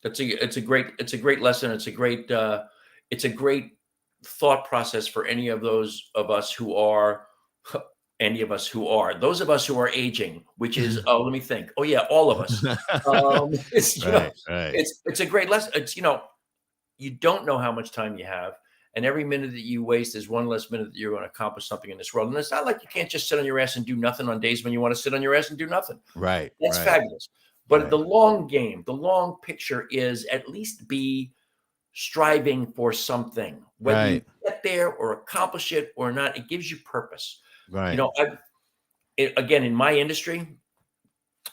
Speaker 1: It's a great lesson. It's a great thought process for any of those of us who are those of us who are aging, which is, let me think. Oh yeah, all of us. It's, right. It's a great lesson. It's, you don't know how much time you have. And every minute that you waste is one less minute that you're going to accomplish something in this world. And it's not like you can't just sit on your ass and do nothing on days when you want to sit on your ass and do nothing.
Speaker 2: Right.
Speaker 1: That's fabulous. But the long game, the long picture is at least be striving for something, whether you get there or accomplish it or not. It gives you purpose.
Speaker 2: Right.
Speaker 1: Again, in my industry,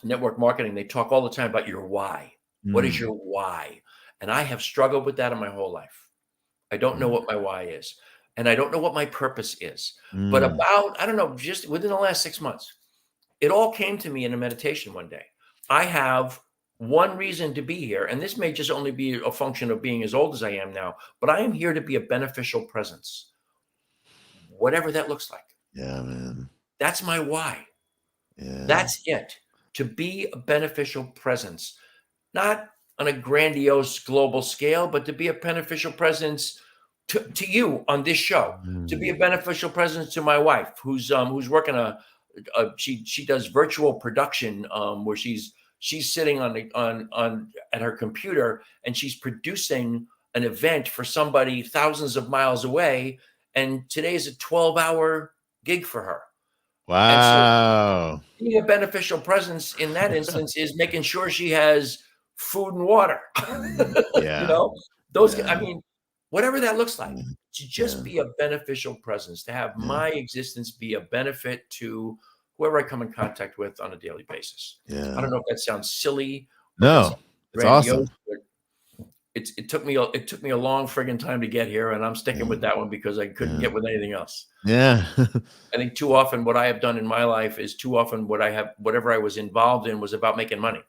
Speaker 1: network marketing, they talk all the time about your why. What is your why? And I have struggled with that in my whole life. I don't know what my why is. And I don't know what my purpose is. But about, I don't know, just within the last 6 months, it all came to me in a meditation one day. I have one reason to be here. And this may just only be a function of being as old as I am now, but I am here to be a beneficial presence, whatever that looks like.
Speaker 2: Yeah, man.
Speaker 1: That's my why.
Speaker 2: Yeah.
Speaker 1: That's it. To be a beneficial presence, not on a grandiose global scale, but to be a beneficial presence to you on this show, to be a beneficial presence to my wife, who's working she does virtual production, where she's sitting on at her computer and she's producing an event for somebody thousands of miles away. And today is a 12-hour gig for her.
Speaker 2: Wow.
Speaker 1: And so being a beneficial presence in that instance is making sure she has food and water.
Speaker 2: Yeah.
Speaker 1: I mean, whatever that looks like, to just be a beneficial presence, to have my existence be a benefit to whoever I come in contact with on a daily basis.
Speaker 2: Yeah.
Speaker 1: I don't know if that sounds silly.
Speaker 2: No, it's awesome.
Speaker 1: It took me a long friggin' time to get here, and I'm sticking with that one because I couldn't get with anything else.
Speaker 2: Yeah.
Speaker 1: I think too often what I have done in my life is whatever I was involved in was about making money.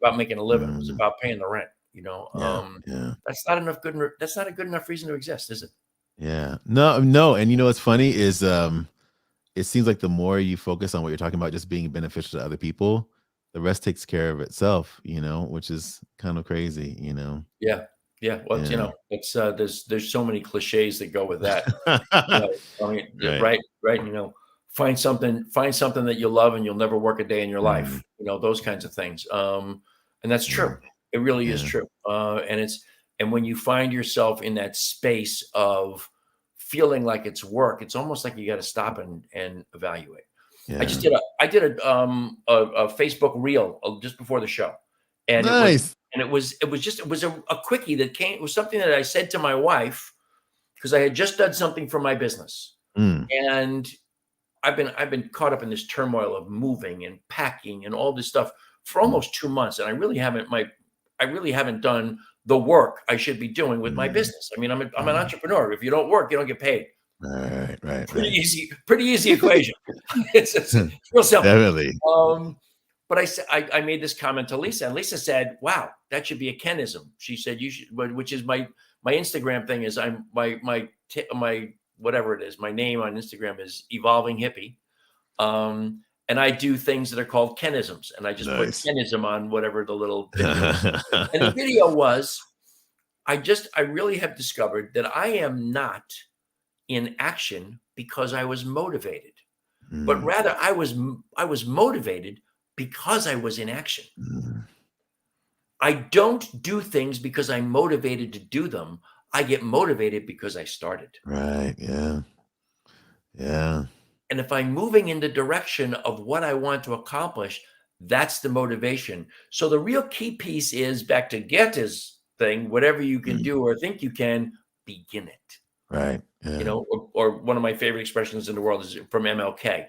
Speaker 1: about making a living. It was
Speaker 2: Mm,
Speaker 1: about paying the rent.
Speaker 2: yeah, yeah,
Speaker 1: That's not enough good. That's not a good enough reason to exist, is it?
Speaker 2: yeah. No, no. And you know what's funny is it seems like the more you focus on what you're talking about, just being beneficial to other people, the rest takes care of itself, which is kind of crazy,
Speaker 1: Yeah, yeah. Well,
Speaker 2: Yeah.
Speaker 1: it's there's so many cliches that go with that. I mean,
Speaker 2: Right.
Speaker 1: right, right. Find something that you love, and you'll never work a day in your
Speaker 2: Mm,
Speaker 1: life. Those kinds of things. And that's
Speaker 2: yeah.
Speaker 1: true. It really is
Speaker 2: Yeah.
Speaker 1: true. And when you find yourself in that space of feeling like it's work, it's almost like you got to stop and evaluate.
Speaker 2: Yeah.
Speaker 1: I did a Facebook reel just before the show, and
Speaker 2: Nice.
Speaker 1: it was a quickie that came. It was something that I said to my wife because I had just done something for my business,
Speaker 2: Mm,
Speaker 1: and I've been caught up in this turmoil of moving and packing and all this stuff for
Speaker 2: mm,
Speaker 1: almost 2 months, and I really haven't done the work I should be doing with my
Speaker 2: mm,
Speaker 1: business. I mean, I'm an
Speaker 2: mm.
Speaker 1: entrepreneur. If you don't work, you don't get paid.
Speaker 2: Right, right, right.
Speaker 1: Pretty easy equation. It's real simple.
Speaker 2: Definitely.
Speaker 1: Um, but I made this comment to Lisa, and Lisa said, "Wow, that should be a Kenism." She said, "You should," which is my Instagram thing is my whatever it is. My name on Instagram is Evolving Hippie, and I do things that are called Kenisms, and I just put
Speaker 2: Nice.
Speaker 1: Kenism on whatever the little video is. And the video was, I really have discovered that I am not in action because I was motivated, but
Speaker 2: Mm,
Speaker 1: rather I was motivated because I was in action.
Speaker 2: mm.
Speaker 1: I don't do things because I'm motivated to do them. I get motivated because I started.
Speaker 2: Right. Yeah. Yeah.
Speaker 1: And if I'm moving in the direction of what I want to accomplish, that's the motivation. So the real key piece is back to Goethe's thing, whatever you can
Speaker 2: Mm,
Speaker 1: do or think you can, begin it.
Speaker 2: right. Yeah.
Speaker 1: Or one of my favorite expressions in the world is from MLK.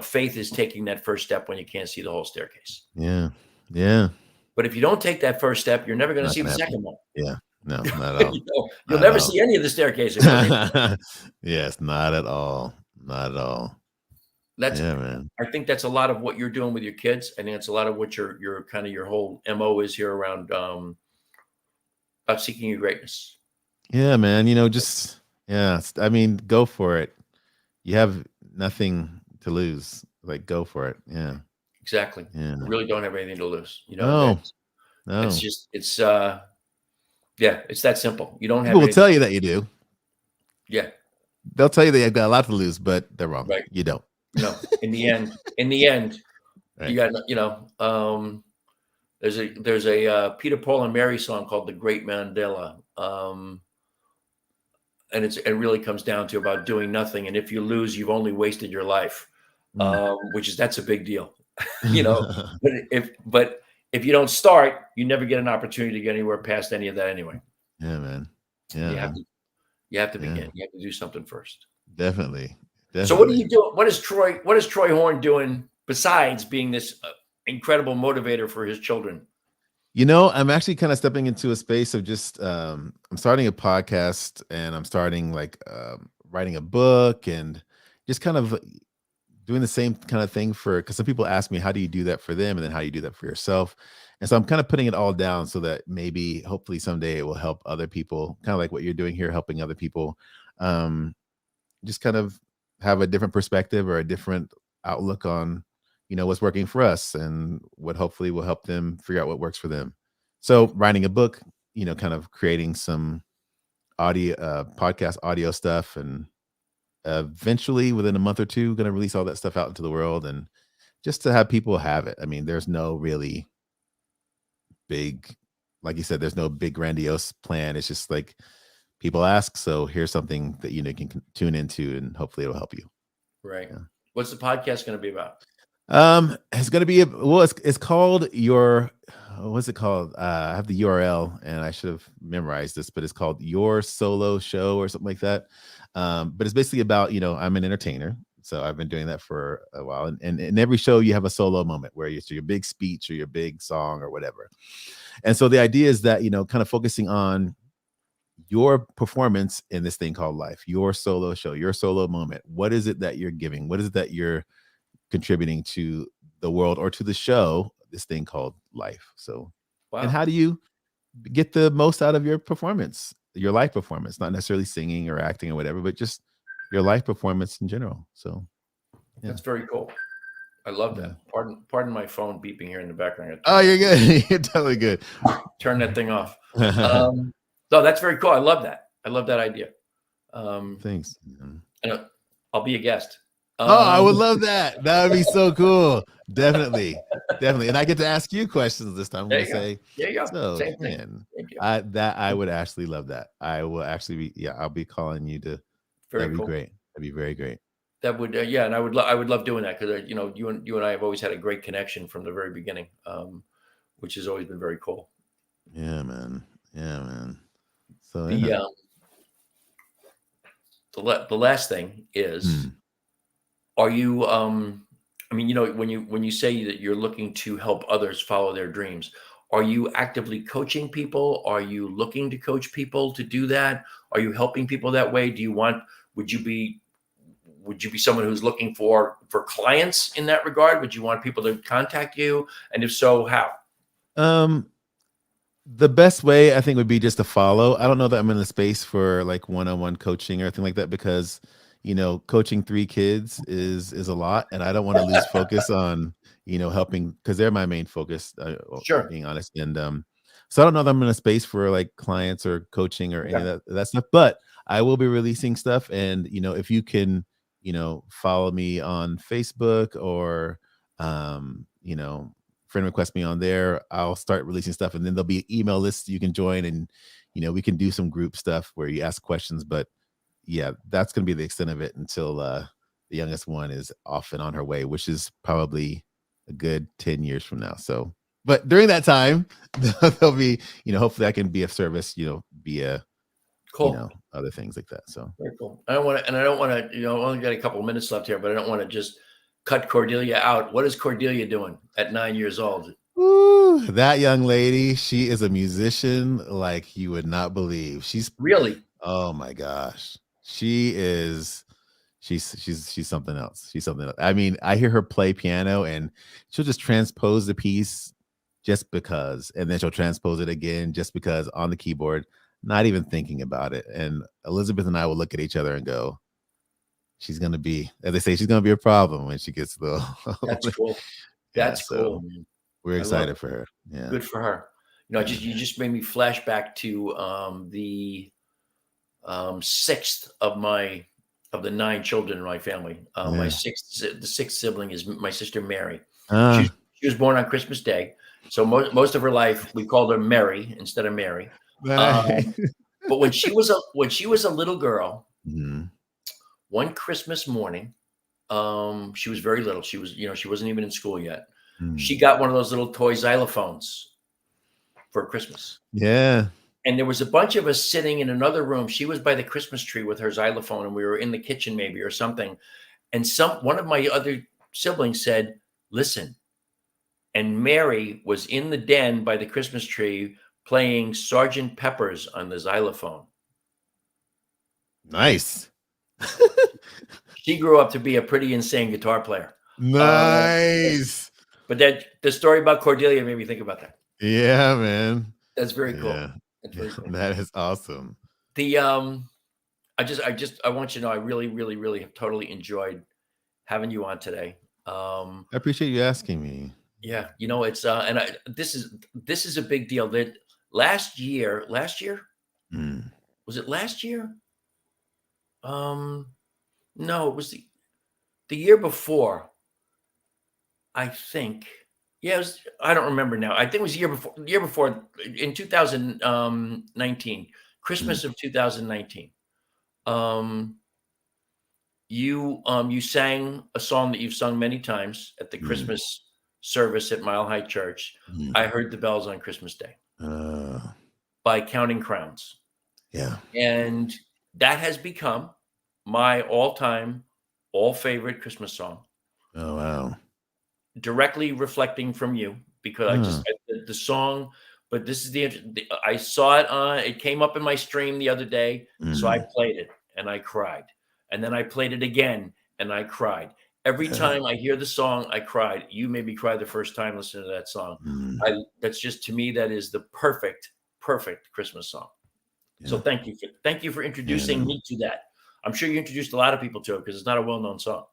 Speaker 1: Faith is taking that first step when you can't see the whole staircase.
Speaker 2: Yeah. Yeah.
Speaker 1: But if you don't take that first step, you're never going to
Speaker 2: Not
Speaker 1: see the
Speaker 2: gonna happen.
Speaker 1: second one.
Speaker 2: Yeah. No, not at all.
Speaker 1: You'll
Speaker 2: Not at
Speaker 1: never
Speaker 2: all.
Speaker 1: see any of the staircase if you don't take.
Speaker 2: Yes, not at all. Not at all.
Speaker 1: That's
Speaker 2: Yeah, man.
Speaker 1: I think that's a lot of what you're doing with your kids. I think it's a lot of what your kind of your whole MO is here around about seeking your greatness.
Speaker 2: Yeah, man. Just I mean, go for it. You have nothing to lose. Like, go for it. Yeah.
Speaker 1: Exactly.
Speaker 2: Yeah.
Speaker 1: You really don't have anything to lose.
Speaker 2: No,
Speaker 1: It's
Speaker 2: no.
Speaker 1: just yeah, it's that simple. You don't have
Speaker 2: People will
Speaker 1: anything.
Speaker 2: tell you that you do.
Speaker 1: Yeah,
Speaker 2: They'll tell you they've got a lot to lose, but they're wrong.
Speaker 1: right.
Speaker 2: You don't.
Speaker 1: In the end, you
Speaker 2: Right.
Speaker 1: got there's a Peter Paul and Mary song called "The Great Mandela," and it really comes down to about doing nothing. And if you lose, you've only wasted your life,
Speaker 2: Mm.
Speaker 1: that's a big deal, you know. But if you don't start, you never get an opportunity to get anywhere past any of that anyway.
Speaker 2: Yeah, man. Yeah,
Speaker 1: You have
Speaker 2: man.
Speaker 1: to you have to
Speaker 2: Yeah,
Speaker 1: begin. You have to do something first.
Speaker 2: definitely.
Speaker 1: So what are
Speaker 2: Definitely.
Speaker 1: you doing? What is Troy Horne doing besides being this incredible motivator for his children?
Speaker 2: I'm actually kind of stepping into a space of just I'm starting a podcast and I'm starting like writing a book and just kind of doing the same kind of thing because some people ask me how do you do that for them and then how do you do that for yourself, and so I'm kind of putting it all down so that maybe hopefully someday it will help other people, kind of like what you're doing here, helping other people, um just kind of have a different perspective or a different outlook on what's working for us and what hopefully will help them figure out what works for them. So writing a book, kind of creating some audio podcast audio stuff, and eventually within a month or two going to release all that stuff out into the world, and just to have people have it. I mean, there's no really big, like you said, there's no big grandiose plan. It's just like people ask, so here's something that can tune into, and hopefully it'll help you.
Speaker 1: Right.
Speaker 2: Yeah.
Speaker 1: What's the podcast going to be about?
Speaker 2: It's gonna be it's called what's it called? I have the URL and I should have memorized this, but it's called Your Solo Show or something like that. But it's basically about, I'm an entertainer, so I've been doing that for a while, and in every show you have a solo moment where it's your big speech or your big song or whatever. And so the idea is that, kind of focusing on your performance in this thing called life, your solo show, your solo moment. What is it that you're giving? What is it that you're contributing to the world or to the show this thing called life. So, and
Speaker 1: Wow.
Speaker 2: how do you get the most out of your performance, your life performance, not necessarily singing or acting or whatever, but just your life performance in general. So, yeah.
Speaker 1: That's very cool. I love
Speaker 2: Yeah.
Speaker 1: that. Pardon my phone beeping here in the background.
Speaker 2: Oh, you're good. You're totally good.
Speaker 1: Turn that thing off. No, that's very cool. I love that. I love that idea.
Speaker 2: Thanks.
Speaker 1: And I'll be a guest.
Speaker 2: Oh, I would love that. That would be so cool. Definitely. Definitely. And I get to ask you questions this time. I'm going to say,
Speaker 1: there you go.
Speaker 2: so,
Speaker 1: Same thing.
Speaker 2: man,
Speaker 1: Thank you.
Speaker 2: I would actually love that. I will actually be, I'll be calling you to,
Speaker 1: Very
Speaker 2: that'd be
Speaker 1: cool.
Speaker 2: great. That'd be very great.
Speaker 1: That would, and I would love doing that because you and I have always had a great connection from the very beginning, which has always been very cool.
Speaker 2: Yeah, man. Yeah, man. So
Speaker 1: the last thing is, are you? I mean, when you say that you're looking to help others follow their dreams, are you actively coaching people? Are you looking to coach people to do that? Are you helping people that way? Would you be someone who's looking for clients in that regard? Would you want people to contact you? And if so, how?
Speaker 2: The best way I think would be just to follow. I don't know that I'm in a space for like one-on-one coaching or anything like that because, coaching 3 kids is a lot, and I don't want to lose focus on, helping because they're my main focus.
Speaker 1: Sure.
Speaker 2: Being honest, and so I don't know that I'm in a space for like clients or coaching or any of that stuff. But I will be releasing stuff, and if you can, follow me on Facebook or, friend request me on there, I'll start releasing stuff, and then there'll be email lists you can join, and we can do some group stuff where you ask questions. But yeah, that's going to be the extent of it until the youngest one is off and on her way, which is probably a good 10 years from now. So, but during that time, there'll be, hopefully I can be of service, via
Speaker 1: cool,
Speaker 2: other things like that. So
Speaker 1: very cool. I don't want to, I only got a couple of minutes left here, but I don't want to just cut Cordelia out. What is Cordelia doing at 9 years old?
Speaker 2: Ooh, that young lady, she is a musician like you would not believe. She's
Speaker 1: really,
Speaker 2: oh my gosh. She's something else. She's something else. I mean, I hear her play piano and she'll just transpose the piece just because, and then she'll transpose it again just because on the keyboard, not even thinking about it. And Elizabeth and I will look at each other and go, she's going to be, as they say, she's going to be a problem when she gets the.
Speaker 1: That's cool. That's cool. Man.
Speaker 2: We're excited for her. Yeah.
Speaker 1: Good for her. You just made me flash back to the 6th of the 9 children in my family. The sixth sibling is my sister Mary. She was born on Christmas Day, so most of her life we called her Mary instead of Mary. But when she was a little girl, one Christmas morning, she was very little. She was she wasn't even in school yet. She got one of those little toy xylophones for Christmas.
Speaker 2: Yeah.
Speaker 1: And there was a bunch of us sitting in another room. She was by the Christmas tree with her xylophone, and we were in the kitchen maybe or something. And one of my other siblings said, "Listen." And Mary was in the den by the Christmas tree playing Sgt. Pepper's on the xylophone.
Speaker 2: Nice.
Speaker 1: She grew up to be a pretty insane guitar player.
Speaker 2: Nice.
Speaker 1: But the story about Cordelia made me think about that.
Speaker 2: Yeah, man.
Speaker 1: That's very cool.
Speaker 2: Yeah.
Speaker 1: That's very cool.
Speaker 2: That is awesome.
Speaker 1: I want you to know I really, really, really have totally enjoyed having you on today.
Speaker 2: I appreciate you asking me.
Speaker 1: Yeah, it's this is a big deal. That last year, was it last year? No, it was the year before. I think, I don't remember now. I think it was the year before in 2019, Christmas of 2019. You sang a song that you've sung many times at the Christmas service at Mile High Church. I heard the bells on Christmas Day by Counting Crowns.
Speaker 2: Yeah.
Speaker 1: And that has become my all-time, all-favorite Christmas song.
Speaker 2: Oh, wow.
Speaker 1: Directly reflecting from you, because the song, but this is I saw it it came up in my stream the other day. So I played it and I cried. And then I played it again and I cried. Every time I hear the song, I cried. You made me cry the first time listening to that song.
Speaker 2: Mm,
Speaker 1: That's just, to me, that is the perfect Christmas song. So
Speaker 2: yeah.
Speaker 1: thank you for introducing
Speaker 2: Yeah.
Speaker 1: me to that. I'm sure you introduced a lot of people to it because it's not a well-known song.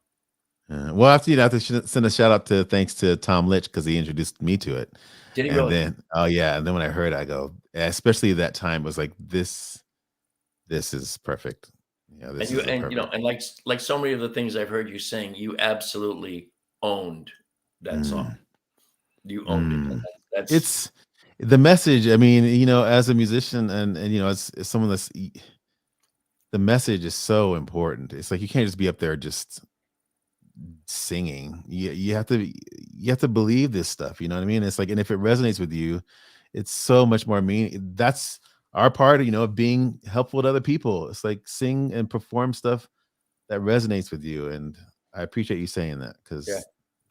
Speaker 2: Well, after I have to send a shout out to thanks to Tom Litch because he introduced me to it.
Speaker 1: Did he
Speaker 2: And
Speaker 1: really?
Speaker 2: then, oh yeah, and then when I heard it, I go, especially that time was like this is perfect. Yeah,
Speaker 1: And
Speaker 2: this
Speaker 1: you
Speaker 2: is a
Speaker 1: and you know,
Speaker 2: perfect.
Speaker 1: and like so many of the things I've heard you sing, you absolutely owned that song.
Speaker 2: Mm,
Speaker 1: You owned it. And
Speaker 2: mm.
Speaker 1: that's
Speaker 2: It's the message. I mean, as a musician and as someone the message is so important. It's like you can't just be up there just singing. You have to believe this stuff. You know what I mean? It's like, and if it resonates with you, it's so much more meaning. That's our part, of being helpful to other people. It's like sing and perform stuff that resonates with you. And I appreciate you saying that
Speaker 1: yeah,
Speaker 2: because
Speaker 1: that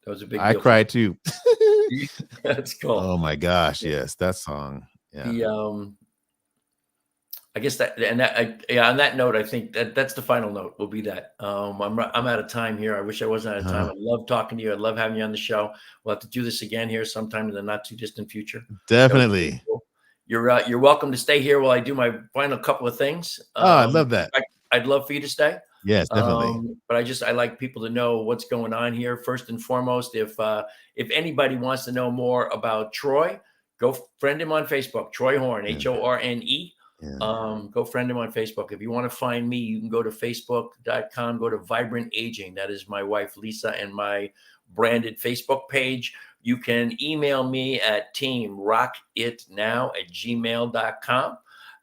Speaker 1: was a big
Speaker 2: I
Speaker 1: deal for
Speaker 2: cried too.
Speaker 1: me. That's cool.
Speaker 2: Oh my gosh,
Speaker 1: Yeah.
Speaker 2: yes, that song. Yeah.
Speaker 1: The I guess yeah, on that note, I think that's the final note will be that. I'm out of time here. I wish I wasn't out of time.
Speaker 2: Uh,
Speaker 1: I love talking to you. I love having you on the show. We'll have to do this again here sometime in the not too distant future. That was really
Speaker 2: Definitely.
Speaker 1: cool. You're welcome to stay here while I do my final couple of things.
Speaker 2: Oh, I love that.
Speaker 1: I'd love for you to stay.
Speaker 2: Yes, definitely.
Speaker 1: But I like people to know what's going on here. First and foremost, if anybody wants to know more about Troy, go friend him on Facebook, Troy Horne,
Speaker 2: Yeah,
Speaker 1: Horne.
Speaker 2: yeah.
Speaker 1: Go friend him on Facebook. If you want to find me, you can go to facebook.com, go to Vibrant Aging. That is my wife, Lisa, and my branded Facebook page. You can email me at teamrockitnow@gmail.com.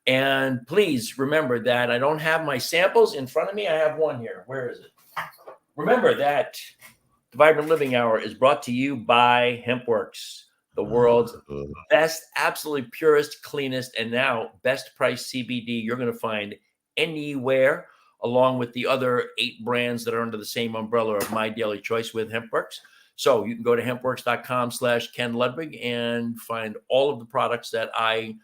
Speaker 1: And please remember that I don't have my samples in front of me. I have one here. Where is it? Remember that the Vibrant Living Hour is brought to you by HempWorks, the world's
Speaker 2: Uh,
Speaker 1: best, absolutely purest, cleanest, and now best price CBD you're going to find anywhere, along with the other 8 brands that are under the same umbrella of My Daily Choice with HempWorks. So you can go to hempworks.com/Ken Ludwig and find all of the products that I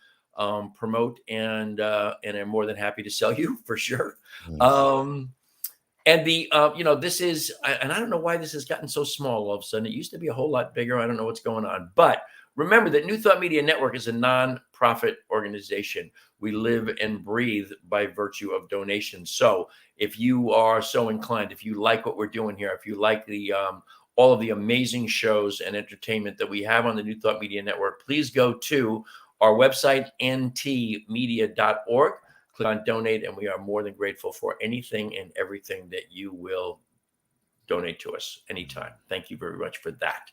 Speaker 1: promote and I'm more than happy to sell you for sure.
Speaker 2: yes.
Speaker 1: Um, and this is, and I don't know why this has gotten so small all of a sudden. It used to be a whole lot bigger. I don't know what's going on, but remember that New Thought Media Network is a non-profit organization. We live and breathe by virtue of donations. So if you are so inclined, if you like what we're doing here, if you like the all of the amazing shows and entertainment that we have on the New Thought Media Network, please go to our website, ntmedia.org. Click on donate, and we are more than grateful for anything and everything that you will donate to us anytime. Thank you very much for that.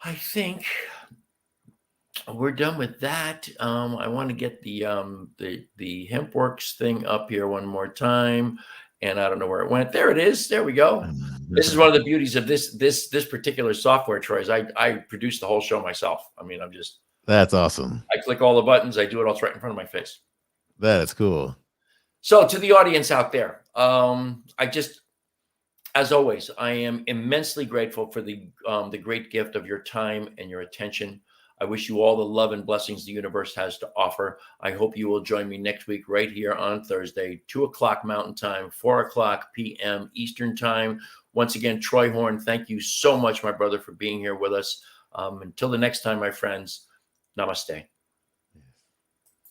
Speaker 1: I think we're done with that. I want to get the HempWorks thing up here one more time, and I don't know where it went. There it is. There we go. This is one of the beauties of this particular software, Troy. Is I produce the whole show myself. I mean,
Speaker 2: That's awesome.
Speaker 1: I click all the buttons. I do it all right in front of my face.
Speaker 2: That is cool.
Speaker 1: So to the audience out there, as always, I am immensely grateful for the great gift of your time and your attention. I wish you all the love and blessings the universe has to offer. I hope you will join me next week right here on Thursday, 2:00 Mountain Time, 4:00 p.m. Eastern Time. Once again, Troy Horne, thank you so much, my brother, for being here with us. Until the next time, my friends, namaste.